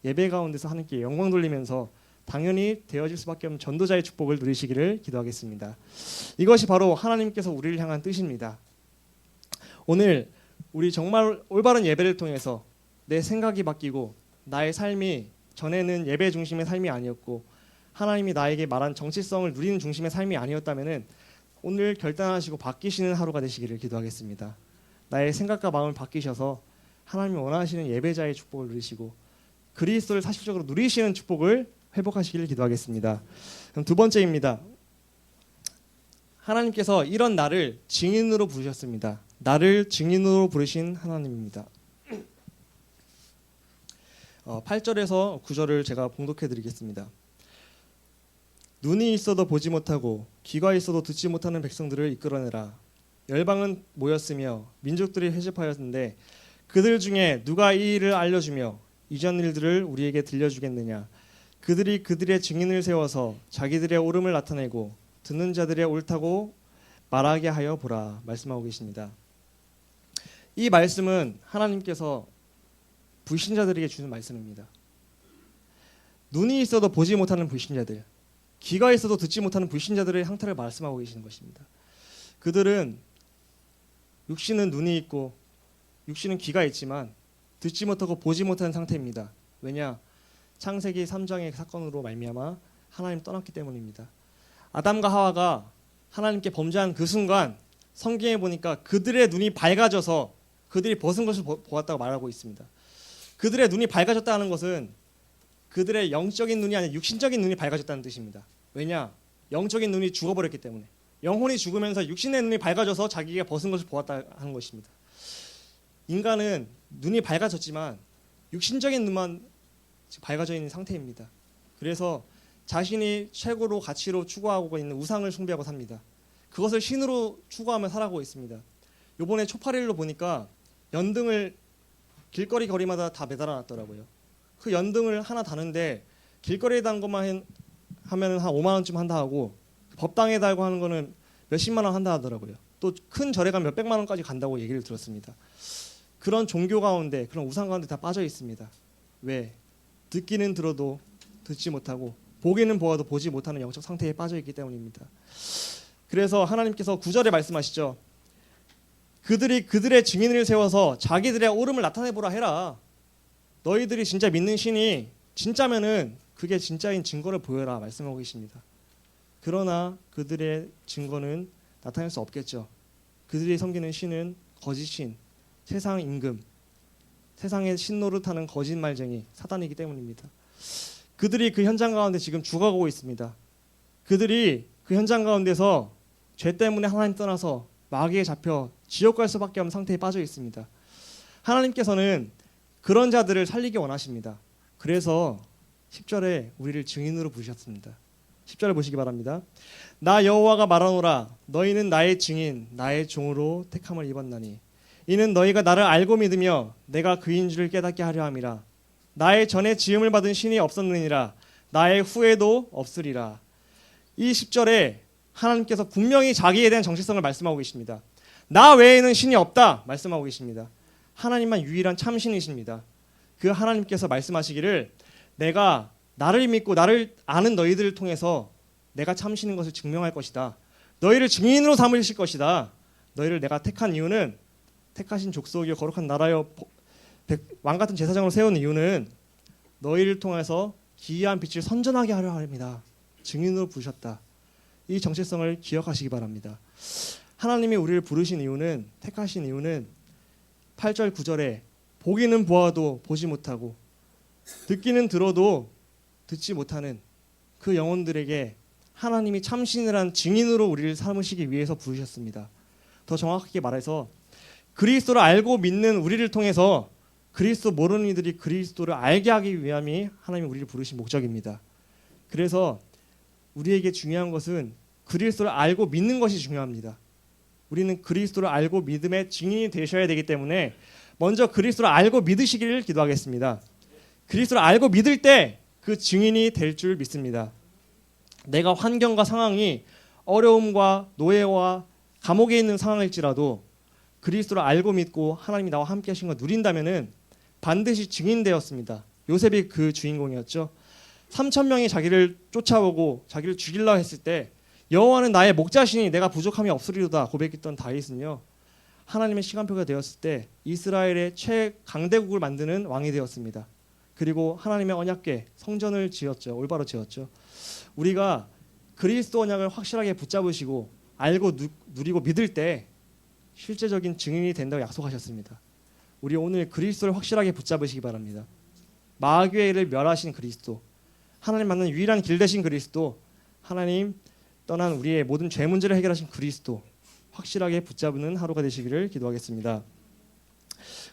예배 가운데서 하나님께 영광 돌리면서 당연히 되어질 수밖에 없는 전도자의 축복을 누리시기를 기도하겠습니다. 이것이 바로 하나님께서 우리를 향한 뜻입니다. 오늘 우리 정말 올바른 예배를 통해서 내 생각이 바뀌고 나의 삶이 전에는 예배 중심의 삶이 아니었고 하나님이 나에게 말한 정체성을 누리는 중심의 삶이 아니었다면은 오늘 결단하시고 바뀌시는 하루가 되시기를 기도하겠습니다. 나의 생각과 마음을 바뀌셔서 하나님이 원하시는 예배자의 축복을 누리시고 그리스도를 사실적으로 누리시는 축복을 회복하시기를 기도하겠습니다. 그럼 두 번째입니다. 하나님께서 이런 나를 증인으로 부르셨습니다. 나를 증인으로 부르신 하나님입니다. 8절에서 9절을 제가 봉독해 드리겠습니다. 눈이 있어도 보지 못하고 귀가 있어도 듣지 못하는 백성들을 이끌어내라. 열방은 모였으며 민족들이 회집하였는데 그들 중에 누가 이 일을 알려주며 이전 일들을 우리에게 들려주겠느냐. 그들이 그들의 증인을 세워서 자기들의 옳음을 나타내고 듣는 자들의 옳다고 말하게 하여 보라. 말씀하고 계십니다. 이 말씀은 하나님께서 불신자들에게 주는 말씀입니다. 눈이 있어도 보지 못하는 불신자들, 귀가 있어도 듣지 못하는 불신자들의 상태를 말씀하고 계시는 것입니다. 그들은 육신은 눈이 있고 육신은 귀가 있지만 듣지 못하고 보지 못하는 상태입니다. 왜냐? 창세기 3장의 사건으로 말미암아 하나님 떠났기 때문입니다. 아담과 하와가 하나님께 범죄한 그 순간 성경에 보니까 그들의 눈이 밝아져서 그들이 벗은 것을 보았다고 말하고 있습니다. 그들의 눈이 밝아졌다는 것은 그들의 영적인 눈이 아니라 육신적인 눈이 밝아졌다는 뜻입니다. 왜냐? 영적인 눈이 죽어버렸기 때문에. 영혼이 죽으면서 육신의 눈이 밝아져서 자기가 벗은 것을 보았다 하는 것입니다. 인간은 눈이 밝아졌지만 육신적인 눈만 밝아져 있는 상태입니다. 그래서 자신이 최고로 가치로 추구하고 있는 우상을 숭배하고 삽니다. 그것을 신으로 추구하며 살아가고 있습니다. 요번에 초파일로 보니까 연등을 길거리 거리마다 다 매달아 놨더라고요. 그 연등을 하나 다는데 길거리에 단 것만 하면 한 5만 원쯤 한다 하고 법당에 달고 하는 거는 몇십만 원 한다 하더라고요. 또 큰 절에 가면 몇백만 원까지 간다고 얘기를 들었습니다. 그런 종교 가운데, 그런 우상 가운데 다 빠져 있습니다. 왜? 듣기는 들어도 듣지 못하고 보기는 보아도 보지 못하는 영적 상태에 빠져 있기 때문입니다. 그래서 하나님께서 9절에 말씀하시죠. 그들이 그들의 증인을 세워서 자기들의 옳음을 나타내보라 해라. 너희들이 진짜 믿는 신이 진짜면은 그게 진짜인 증거를 보여라 말씀하고 계십니다. 그러나 그들의 증거는 나타낼 수 없겠죠. 그들이 섬기는 신은 거짓신, 세상 임금, 세상의 신노릇하는 거짓말쟁이 사단이기 때문입니다. 그들이 그 현장 가운데 지금 죽어가고 있습니다. 그들이 그 현장 가운데서 죄 때문에 하나님 떠나서 마귀에 잡혀 지옥 갈 수밖에 없는 상태에 빠져 있습니다. 하나님께서는 그런 자들을 살리기 원하십니다. 그래서 10절에 우리를 증인으로 부르셨습니다. 10절을 보시기 바랍니다. 나 여호와가 말하노라 너희는 나의 증인 나의 종으로 택함을 입었나니 이는 너희가 나를 알고 믿으며 내가 그인 줄을 깨닫게 하려 함이라. 나의 전에 지음을 받은 신이 없었느니라 나의 후에도 없으리라. 이 10절에 하나님께서 분명히 자기에 대한 정체성을 말씀하고 계십니다. 나 외에는 신이 없다 말씀하고 계십니다. 하나님만 유일한 참신이십니다. 그 하나님께서 말씀하시기를 내가 나를 믿고 나를 아는 너희들을 통해서 내가 참신인 것을 증명할 것이다. 너희를 증인으로 삼으실 것이다. 너희를 내가 택한 이유는 택하신 족속이요 거룩한 나라여 왕같은 제사장으로 세운 이유는 너희를 통해서 기이한 빛을 선전하게 하려 합니다. 증인으로 부르셨다. 이 정체성을 기억하시기 바랍니다. 하나님이 우리를 부르신 이유는 택하신 이유는 8절 9절에 보기는 보아도 보지 못하고 듣기는 들어도 듣지 못하는 그 영혼들에게 하나님이 참신이란 증인으로 우리를 삼으시기 위해서 부르셨습니다. 더 정확하게 말해서 그리스도를 알고 믿는 우리를 통해서 그리스도 모르는 이들이 그리스도를 알게 하기 위함이 하나님이 우리를 부르신 목적입니다. 그래서 우리에게 중요한 것은 그리스도를 알고 믿는 것이 중요합니다. 우리는 그리스도를 알고 믿음의 증인이 되셔야 되기 때문에 먼저 그리스도를 알고 믿으시기를 기도하겠습니다. 그리스도를 알고 믿을 때 그 증인이 될 줄 믿습니다. 내가 환경과 상황이 어려움과 노예와 감옥에 있는 상황일지라도 그리스도를 알고 믿고 하나님이 나와 함께 하신 걸 누린다면은 반드시 증인되었습니다. 요셉이 그 주인공이었죠. 3,000명이 자기를 쫓아오고 자기를 죽이려 했을 때 여호와는 나의 목자시니 내가 부족함이 없으리로다 고백했던 다윗은요. 하나님의 시간표가 되었을 때 이스라엘의 최강대국을 만드는 왕이 되었습니다. 그리고 하나님의 언약궤 성전을 지었죠. 올바로 지었죠. 우리가 그리스도 언약을 확실하게 붙잡으시고 알고 누리고 믿을 때 실제적인 증인이 된다고 약속하셨습니다. 우리 오늘 그리스도를 확실하게 붙잡으시기 바랍니다. 마귀를 멸하신 그리스도, 하나님 만난 유일한 길 되신 그리스도, 하나님 떠난 우리의 모든 죄 문제를 해결하신 그리스도 확실하게 붙잡는 하루가 되시기를 기도하겠습니다.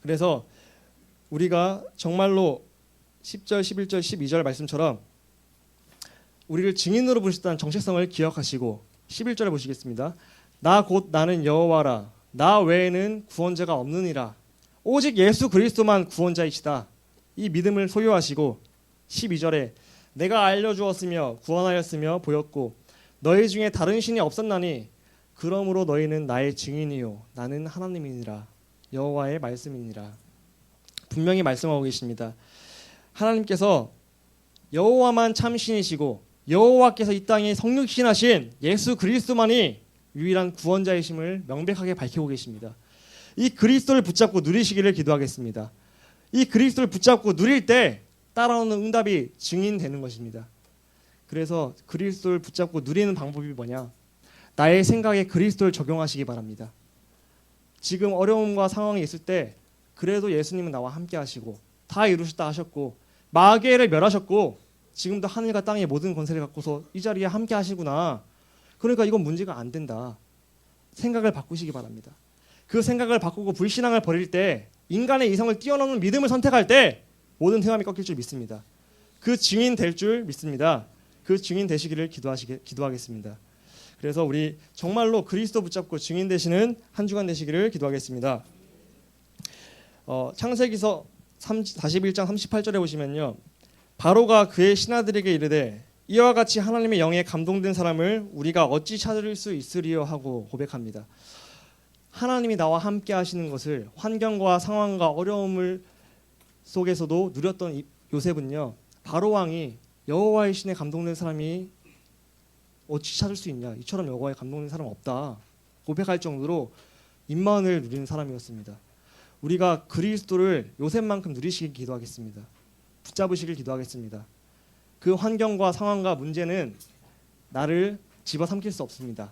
그래서 우리가 정말로 10절, 11절, 12절 말씀처럼 우리를 증인으로 부르셨다는 정체성을 기억하시고 11절에 보시겠습니다. 나 곧 나는 여호와라. 나 외에는 구원자가 없느니라. 오직 예수 그리스도만 구원자이시다. 이 믿음을 소유하시고 12절에 내가 알려주었으며 구원하였으며 보였고 너희 중에 다른 신이 없었나니 그러므로 너희는 나의 증인이요 나는 하나님이니라. 여호와의 말씀이니라. 분명히 말씀하고 계십니다. 하나님께서 여호와만 참신이시고 여호와께서 이 땅에 성육신하신 예수 그리스도만이 유일한 구원자이심을 명백하게 밝히고 계십니다. 이 그리스도를 붙잡고 누리시기를 기도하겠습니다. 이 그리스도를 붙잡고 누릴 때 따라오는 응답이 증인되는 것입니다. 그래서 그리스도를 붙잡고 누리는 방법이 뭐냐? 나의 생각에 그리스도를 적용하시기 바랍니다. 지금 어려움과 상황이 있을 때 그래도 예수님은 나와 함께 하시고 다 이루셨다 하셨고 마귀를 멸하셨고 지금도 하늘과 땅의 모든 권세를 갖고서 이 자리에 함께 하시구나. 그러니까 이건 문제가 안 된다. 생각을 바꾸시기 바랍니다. 그 생각을 바꾸고 불신앙을 버릴 때 인간의 이성을 뛰어넘는 믿음을 선택할 때 모든 흑암이 꺾일 줄 믿습니다. 그 증인 될 줄 믿습니다. 그 증인 되시기를 기도하겠습니다. 그래서 우리 정말로 그리스도 붙잡고 증인 되시는 한 주간 되시기를 기도하겠습니다. 창세기서 41장 38절에 보시면요. 바로가 그의 신하들에게 이르되 이와 같이 하나님의 영에 감동된 사람을 우리가 어찌 찾을 수 있으리요 하고 고백합니다. 하나님이 나와 함께 하시는 것을 환경과 상황과 어려움을 속에서도 누렸던 요셉은요. 바로 왕이 여호와의 신에 감동된 사람이 어찌 찾을 수 있냐. 이처럼 여호와에 감동된 사람 없다. 고백할 정도로 임마은을 누리는 사람이었습니다. 우리가 그리스도를 요셉만큼 누리시길 기도하겠습니다. 붙잡으시길 기도하겠습니다. 그 환경과 상황과 문제는 나를 집어삼킬 수 없습니다.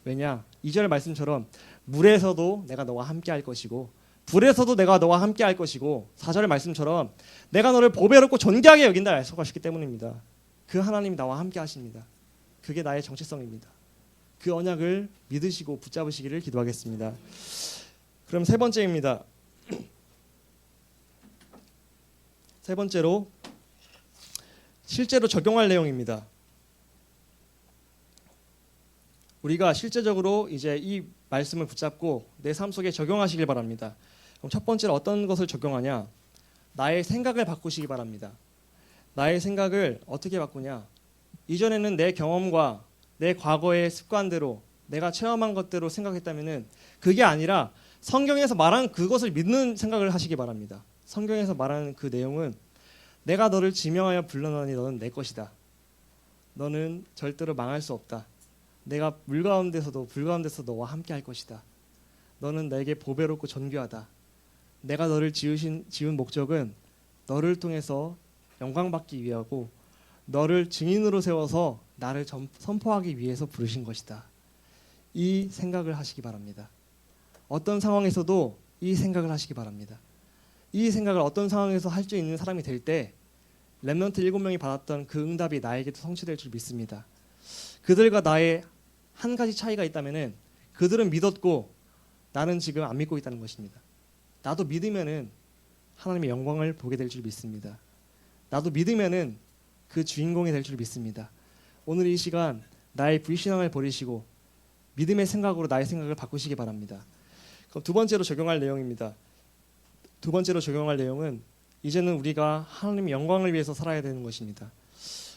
왜냐? 2절 말씀처럼 물에서도 내가 너와 함께 할 것이고 불에서도 내가 너와 함께 할 것이고 4절 말씀처럼 내가 너를 보배롭고 존귀하게 여긴다 약속하셨기 때문입니다. 그 하나님이 나와 함께 하십니다. 그게 나의 정체성입니다. 그 언약을 믿으시고 붙잡으시기를 기도하겠습니다. 그럼 세 번째입니다. 세 번째로 실제로 적용할 내용입니다. 우리가 실제적으로 이제 이 말씀을 붙잡고 내 삶 속에 적용하시길 바랍니다. 그럼 첫 번째로 어떤 것을 적용하냐? 나의 생각을 바꾸시기 바랍니다. 나의 생각을 어떻게 바꾸냐? 이전에는 내 경험과 내 과거의 습관대로 내가 체험한 것대로 생각했다면은 그게 아니라 성경에서 말한 그것을 믿는 생각을 하시기 바랍니다. 성경에서 말하는 그 내용은 내가 너를 지명하여 불러나니 너는 내 것이다. 너는 절대로 망할 수 없다. 내가 물 가운데서도 불 가운데서 너와 함께 할 것이다. 너는 내게 보배롭고 존귀하다. 내가 너를 지은 목적은 너를 통해서 영광받기 위하고 너를 증인으로 세워서 나를 선포하기 위해서 부르신 것이다. 이 생각을 하시기 바랍니다. 어떤 상황에서도 이 생각을 하시기 바랍니다. 이 생각을 어떤 상황에서 할 수 있는 사람이 될 때 렘넌트 7명이 받았던 그 응답이 나에게도 성취될 줄 믿습니다. 그들과 나의 한 가지 차이가 있다면은 그들은 믿었고 나는 지금 안 믿고 있다는 것입니다. 나도 믿으면은 하나님의 영광을 보게 될 줄 믿습니다. 나도 믿으면은 그 주인공이 될 줄 믿습니다. 오늘 이 시간 나의 불신앙을 버리시고 믿음의 생각으로 나의 생각을 바꾸시기 바랍니다. 그럼 두 번째로 적용할 내용입니다. 두 번째로 적용할 내용은 이제는 우리가 하나님의 영광을 위해서 살아야 되는 것입니다.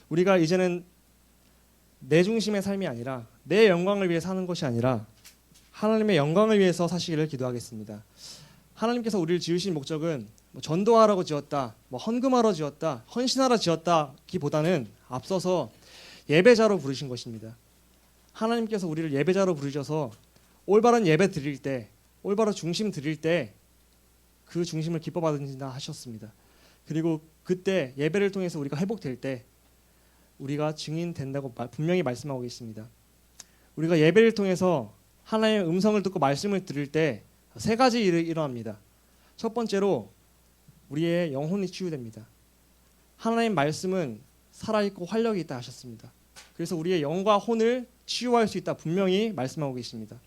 우리가 이제는 내 중심의 삶이 아니라 내 영광을 위해 사는 것이 아니라 하나님의 영광을 위해서 사시기를 기도하겠습니다. 하나님께서 우리를 지으신 목적은 전도하라고 지었다, 헌금하러 지었다, 헌신하러 지었다기보다는 앞서서 예배자로 부르신 것입니다. 하나님께서 우리를 예배자로 부르셔서 올바른 예배 드릴 때, 올바른 중심 드릴 때 그 중심을 기뻐 받으신다 하셨습니다. 그리고 그때 예배를 통해서 우리가 회복될 때 우리가 증인 된다고 분명히 말씀하고 있습니다. 우리가 예배를 통해서 하나님의 음성을 듣고 말씀을 들을 때 세 가지 일이 일어납니다. 첫 번째로 우리의 영혼이 치유됩니다. 하나님 말씀은 살아있고 활력이 있다 하셨습니다. 그래서 우리의 영과 혼을 치유할 수 있다 분명히 말씀하고 계십니다.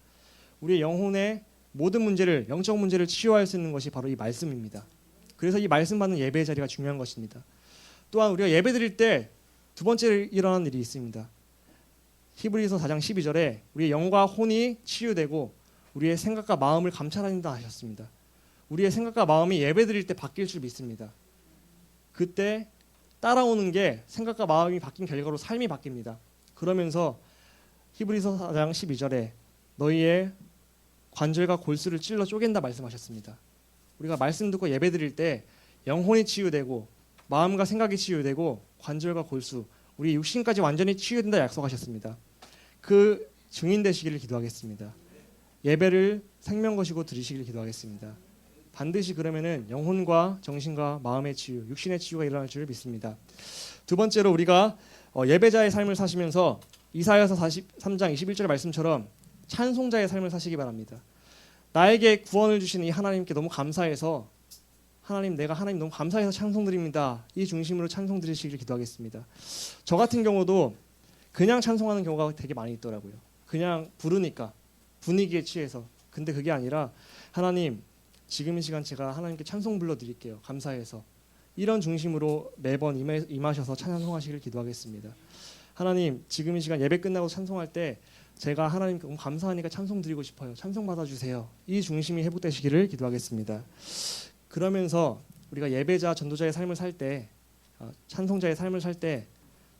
우리의 영혼의 모든 문제를, 영적 문제를 치유할 수 있는 것이 바로 이 말씀입니다. 그래서 이 말씀 받는 예배의 자리가 중요한 것입니다. 또한 우리가 예배 드릴 때 두 번째 일어나는 일이 있습니다. 히브리서 4장 12절에 우리의 영과 혼이 치유되고 우리의 생각과 마음을 감찰한다 하셨습니다. 우리의 생각과 마음이 예배 드릴 때 바뀔 줄 믿습니다. 그때 따라오는 게 생각과 마음이 바뀐 결과로 삶이 바뀝니다. 그러면서 히브리서 4장 12절에 너희의 관절과 골수를 찔러 쪼갠다 말씀하셨습니다. 우리가 말씀 듣고 예배 드릴 때 영혼이 치유되고 마음과 생각이 치유되고 관절과 골수, 우리 육신까지 완전히 치유된다 약속하셨습니다. 그 증인 되시기를 기도하겠습니다. 예배를 생명 것이고 드리시기를 기도하겠습니다. 반드시 그러면은 영혼과 정신과 마음의 치유, 육신의 치유가 일어날 줄 믿습니다. 두 번째로 우리가 예배자의 삶을 사시면서 이사야서 43장 21절 말씀처럼 찬송자의 삶을 사시기 바랍니다. 나에게 구원을 주신 이 하나님께 너무 감사해서 하나님, 내가 하나님 너무 감사해서 찬송드립니다. 이 중심으로 찬송 드리시기를 기도하겠습니다. 저 같은 경우도 그냥 찬송하는 경우가 되게 많이 있더라고요. 그냥 부르니까 분위기에 취해서. 근데 그게 아니라 하나님, 지금 이 시간 제가 하나님께 찬송 불러드릴게요. 감사해서. 이런 중심으로 매번 임하셔서 찬송하시기를 기도하겠습니다. 하나님, 지금 이 시간 예배 끝나고 찬송할 때 제가 하나님께 너무 감사하니까 찬송 드리고 싶어요. 찬송 받아주세요. 이 중심이 회복되시기를 기도하겠습니다. 그러면서 우리가 예배자, 전도자의 삶을 살 때, 찬송자의 삶을 살 때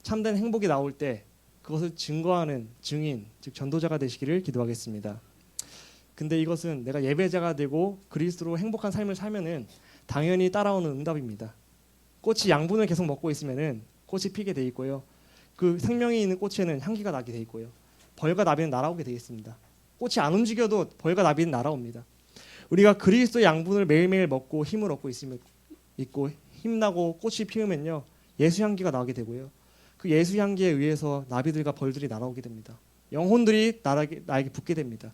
참된 행복이 나올 때 그것을 증거하는 증인, 즉 전도자가 되시기를 기도하겠습니다. 근데 이것은 내가 예배자가 되고 그리스도로 행복한 삶을 살면은 당연히 따라오는 응답입니다. 꽃이 양분을 계속 먹고 있으면은 꽃이 피게 돼 있고요. 그 생명이 있는 꽃에는 향기가 나게 돼 있고요. 벌과 나비는 날아오게 돼 있습니다. 꽃이 안 움직여도 벌과 나비는 날아옵니다. 우리가 그리스도의 양분을 매일매일 먹고 힘을 얻고 있고 힘나고 꽃이 피우면요, 예수 향기가 나게 되고요. 그 예수 향기에 의해서 나비들과 벌들이 날아오게 됩니다. 영혼들이 나에게 붙게 됩니다.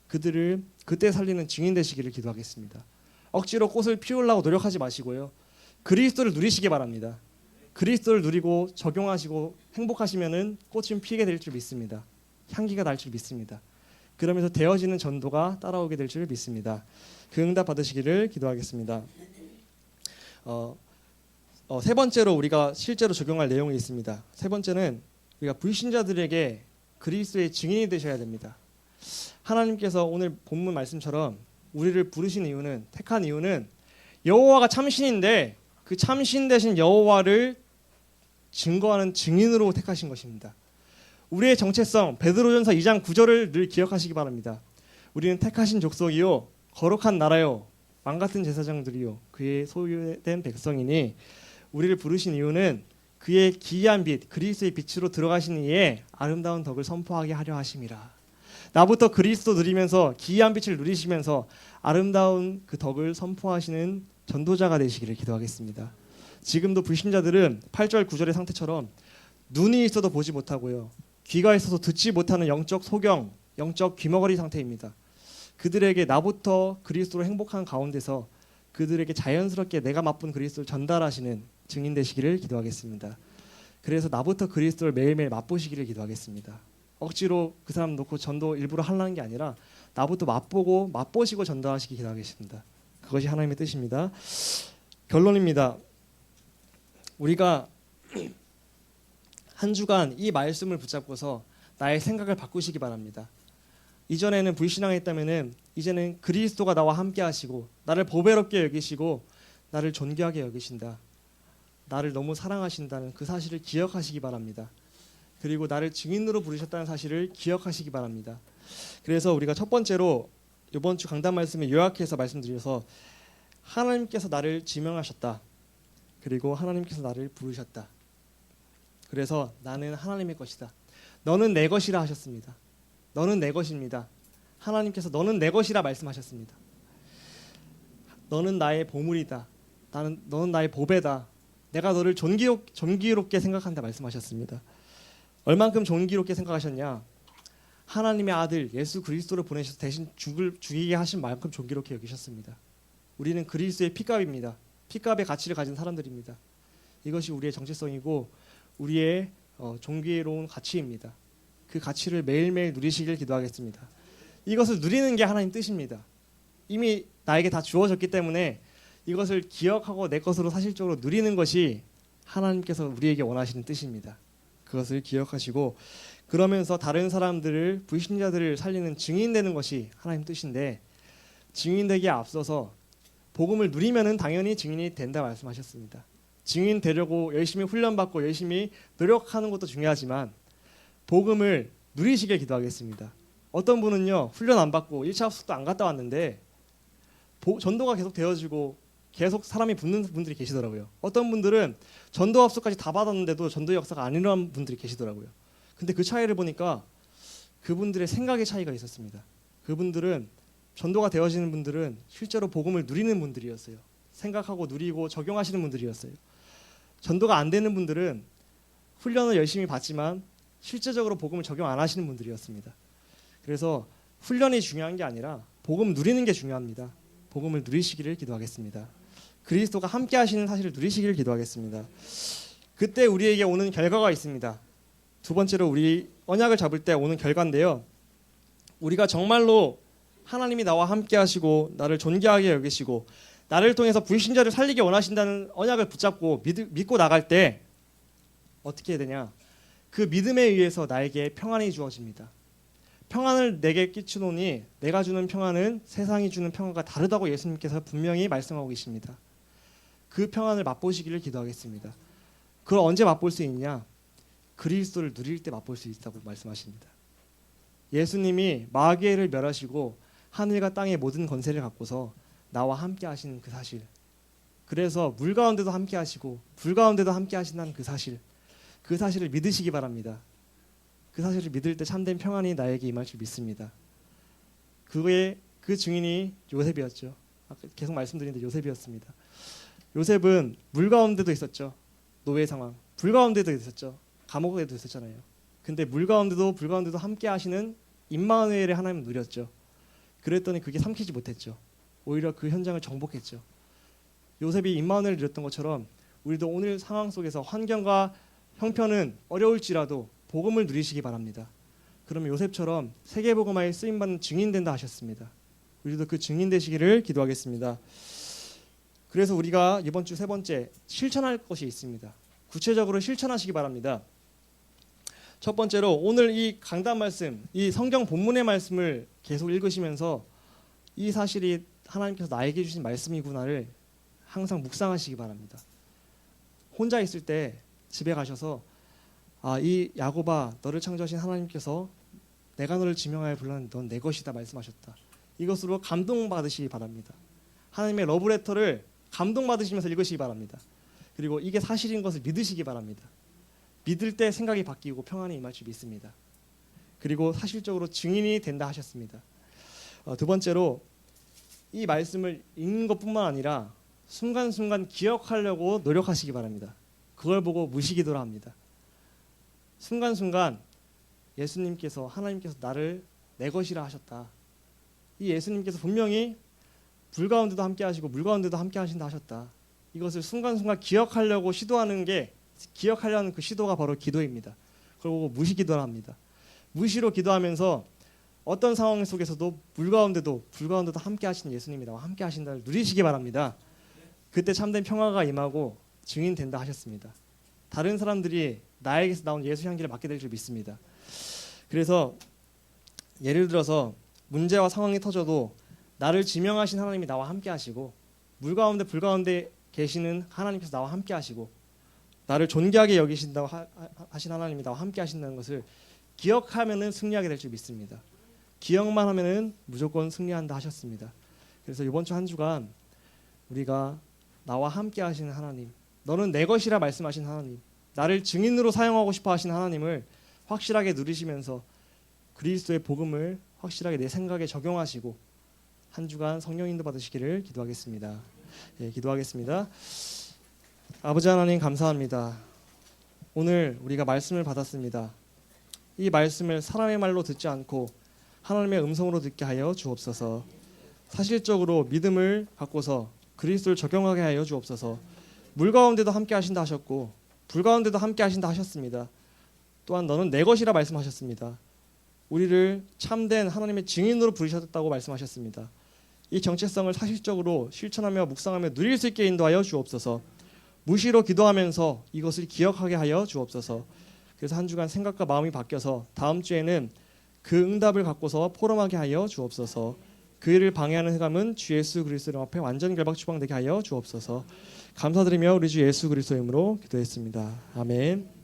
그들을 그때 살리는 증인 되시기를 기도하겠습니다. 억지로 꽃을 피우려고 노력하지 마시고요. 그리스도를 누리시기 바랍니다. 그리스도를 누리고 적용하시고 행복하시면은 꽃은 피게 될 줄 믿습니다. 향기가 날 줄 믿습니다. 그러면서 되어지는 전도가 따라오게 될 줄 믿습니다. 그 응답 받으시기를 기도하겠습니다. 세 번째로 우리가 실제로 적용할 내용이 있습니다. 세 번째는 우리가 불신자들에게 그리스도의 증인이 되셔야 됩니다. 하나님께서 오늘 본문 말씀처럼 우리를 부르신 이유는, 택한 이유는 여호와가 참신인데 그 참신 되신 여호와를 증거하는 증인으로 택하신 것입니다. 우리의 정체성, 베드로전서 2장 9절을 늘 기억하시기 바랍니다. 우리는 택하신 족속이요 거룩한 나라요 왕같은 제사장들이요 그의 소유된 백성이니, 우리를 부르신 이유는 그의 기이한 빛, 그리스도의 빛으로 들어가신 이에 아름다운 덕을 선포하게 하려 하심이라. 나부터 그리스도 누리면서 기이한 빛을 누리시면서 아름다운 그 덕을 선포하시는 전도자가 되시기를 기도하겠습니다. 지금도 불신자들은 8절 9절의 상태처럼 눈이 있어도 보지 못하고요, 귀가 있어서 듣지 못하는 영적 소경, 영적 귀머거리 상태입니다. 그들에게 나부터 그리스도로 행복한 가운데서 그들에게 자연스럽게 내가 맛본 그리스도를 전달하시는 증인 되시기를 기도하겠습니다. 그래서 나부터 그리스도를 매일매일 맛보시기를 기도하겠습니다. 억지로 그 사람 놓고 전도 일부러 하려는 게 아니라 나부터 맛보고 맛보시고 전도하시기 기도하겠습니다. 그것이 하나님의 뜻입니다. 결론입니다. 우리가 한 주간 이 말씀을 붙잡고서 나의 생각을 바꾸시기 바랍니다. 이전에는 불신앙했다면은 이제는 그리스도가 나와 함께 하시고 나를 보배롭게 여기시고 나를 존귀하게 여기신다, 나를 너무 사랑하신다는 그 사실을 기억하시기 바랍니다. 그리고 나를 증인으로 부르셨다는 사실을 기억하시기 바랍니다. 그래서 우리가 첫 번째로 이번 주 강단 말씀을 요약해서 말씀드려서, 하나님께서 나를 지명하셨다. 그리고 하나님께서 나를 부르셨다. 그래서 나는 하나님의 것이다. 너는 내 것이라 하셨습니다. 너는 내 것입니다. 하나님께서 너는 내 것이라 말씀하셨습니다. 너는 나의 보물이다. 너는 나의 보배다. 내가 너를 존귀롭게 생각한다 말씀하셨습니다. 얼만큼 존귀롭게 생각하셨냐? 하나님의 아들 예수 그리스도를 보내셔서 대신 죽이게 하신 만큼 존귀롭게 여기셨습니다. 우리는 그리스도의 핏값입니다. 핏값의 가치를 가진 사람들입니다. 이것이 우리의 정체성이고 우리의 존귀로운 가치입니다. 그 가치를 매일매일 누리시길 기도하겠습니다. 이것을 누리는 게 하나님 뜻입니다. 이미 나에게 다 주어졌기 때문에 이것을 기억하고 내 것으로 사실적으로 누리는 것이 하나님께서 우리에게 원하시는 뜻입니다. 그것을 기억하시고 그러면서 다른 사람들을 불신자들을 살리는 증인되는 것이 하나님 뜻인데 증인되기에 앞서서 복음을 누리면은 당연히 증인이 된다 말씀하셨습니다. 증인 되려고 열심히 훈련받고 열심히 노력하는 것도 중요하지만 복음을 누리시길 기도하겠습니다. 어떤 분은요 훈련 안 받고 1차 합숙도 안 갔다 왔는데 전도가 계속 되어지고 계속 사람이 붙는 분들이 계시더라고요. 어떤 분들은 전도 합숙까지 다 받았는데도 전도 역사가 안 일어난 분들이 계시더라고요. 근데 그 차이를 보니까 그분들의 생각의 차이가 있었습니다. 그분들은 전도가 되어지는 분들은 실제로 복음을 누리는 분들이었어요. 생각하고 누리고 적용하시는 분들이었어요. 전도가 안 되는 분들은 훈련을 열심히 받지만 실제적으로 복음을 적용 안 하시는 분들이었습니다. 그래서 훈련이 중요한 게 아니라 복음 누리는 게 중요합니다. 복음을 누리시기를 기도하겠습니다. 그리스도가 함께 하시는 사실을 누리시기를 기도하겠습니다. 그때 우리에게 오는 결과가 있습니다. 두 번째로 우리 언약을 잡을 때 오는 결과인데요. 우리가 정말로 하나님이 나와 함께 하시고 나를 존귀하게 여기시고 나를 통해서 불신자를 살리기 원하신다는 언약을 붙잡고 믿고 나갈 때 어떻게 해야 되냐? 그 믿음에 의해서 나에게 평안이 주어집니다. 평안을 내게 끼치노니 내가 주는 평안은 세상이 주는 평안과 다르다고 예수님께서 분명히 말씀하고 계십니다. 그 평안을 맛보시기를 기도하겠습니다. 그걸 언제 맛볼 수 있냐? 그리스도를 누릴 때 맛볼 수 있다고 말씀하십니다. 예수님이 마귀를 멸하시고 하늘과 땅의 모든 권세를 갖고서 나와 함께 하시는 그 사실, 그래서 물 가운데도 함께 하시고 불 가운데도 함께 하신다는 그 사실을 믿으시기 바랍니다. 그 사실을 믿을 때 참된 평안이 나에게 임할 줄 믿습니다. 그 증인이 요셉이었죠. 계속 말씀드리는데 요셉이었습니다. 요셉은 물 가운데도 있었죠. 노예 상황. 불 가운데도 있었죠. 감옥에도 있었잖아요. 근데 물 가운데도 불 가운데도 함께 하시는 임마누엘의 하나님을 누렸죠. 그랬더니 그게 삼키지 못했죠. 오히려 그 현장을 정복했죠. 요셉이 임마누엘을 누렸던 것처럼 우리도 오늘 상황 속에서 환경과 형편은 어려울지라도 복음을 누리시기 바랍니다. 그러면 요셉처럼 세계복음화에 쓰임받는 증인 된다 하셨습니다. 우리도 그 증인 되시기를 기도하겠습니다. 그래서 우리가 이번 주 세 번째 실천할 것이 있습니다. 구체적으로 실천하시기 바랍니다. 첫 번째로 오늘 이 강단 말씀, 이 성경 본문의 말씀을 계속 읽으시면서 이 사실이 하나님께서 나에게 주신 말씀이구나를 항상 묵상하시기 바랍니다. 혼자 있을 때 집에 가셔서 이 야곱아, 너를 창조하신 하나님께서 내가 너를 지명하여 불렀는데 넌 내 것이다 말씀하셨다. 이것으로 감동받으시기 바랍니다. 하나님의 러브레터를 감동받으시면서 읽으시기 바랍니다. 그리고 이게 사실인 것을 믿으시기 바랍니다. 믿을 때 생각이 바뀌고 평안이 임할 줄 믿습니다. 그리고 사실적으로 증인이 된다 하셨습니다. 두 번째로 이 말씀을 읽는 것뿐만 아니라 순간순간 기억하려고 노력하시기 바랍니다. 그걸 보고 무시기도를 합니다. 순간순간 예수님께서 하나님께서 나를 내 것이라 하셨다. 이 예수님께서 분명히 불 가운데도 함께 하시고 물 가운데도 함께 하신다 하셨다. 이것을 순간순간 기억하려고 기억하려는 그 시도가 바로 기도입니다. 그걸 보고 무시기도를 합니다. 무시로 기도하면서 어떤 상황 속에서도 물 가운데도 불 가운데도 함께 하신 예수님이 나와 함께 하신다를 누리시기 바랍니다. 그때 참된 평화가 임하고 증인된다 하셨습니다. 다른 사람들이 나에게서 나온 예수 향기를 맡게 될 줄 믿습니다. 그래서 예를 들어서 문제와 상황이 터져도 나를 지명하신 하나님이 나와 함께 하시고 물 가운데 불 가운데 계시는 하나님께서 나와 함께 하시고 나를 존귀하게 여기신다고 하신 하나님이 나와 함께 하신다는 것을 기억하면은 승리하게 될 줄 믿습니다. 기억만 하면은 무조건 승리한다 하셨습니다. 그래서 이번 주 한 주간 우리가 나와 함께 하시는 하나님, 너는 내 것이라 말씀하신 하나님, 나를 증인으로 사용하고 싶어 하시는 하나님을 확실하게 누리시면서 그리스도의 복음을 확실하게 내 생각에 적용하시고 한 주간 성령 인도 받으시기를 기도하겠습니다. 기도하겠습니다. 아버지 하나님 감사합니다. 오늘 우리가 말씀을 받았습니다. 이 말씀을 사람의 말로 듣지 않고 하나님의 음성으로 듣게 하여 주옵소서. 사실적으로 믿음을 갖고서 그리스도를 적용하게 하여 주옵소서. 물 가운데도 함께 하신다 하셨고 불 가운데도 함께 하신다 하셨습니다. 또한 너는 내 것이라 말씀하셨습니다. 우리를 참된 하나님의 증인으로 부르셨다고 말씀하셨습니다. 이 정체성을 사실적으로 실천하며 묵상하며 누릴 수 있게 인도하여 주옵소서. 무시로 기도하면서 이것을 기억하게 하여 주옵소서. 그래서 한 주간 생각과 마음이 바뀌어서 다음 주에는 그 응답을 갖고서 포럼하게 하여 주옵소서. 그 일을 방해하는 흑암은 주 예수 그리스도 앞에 완전 결박 추방되게 하여 주옵소서. 감사드리며 우리 주 예수 그리스도 이름으로 기도했습니다. 아멘.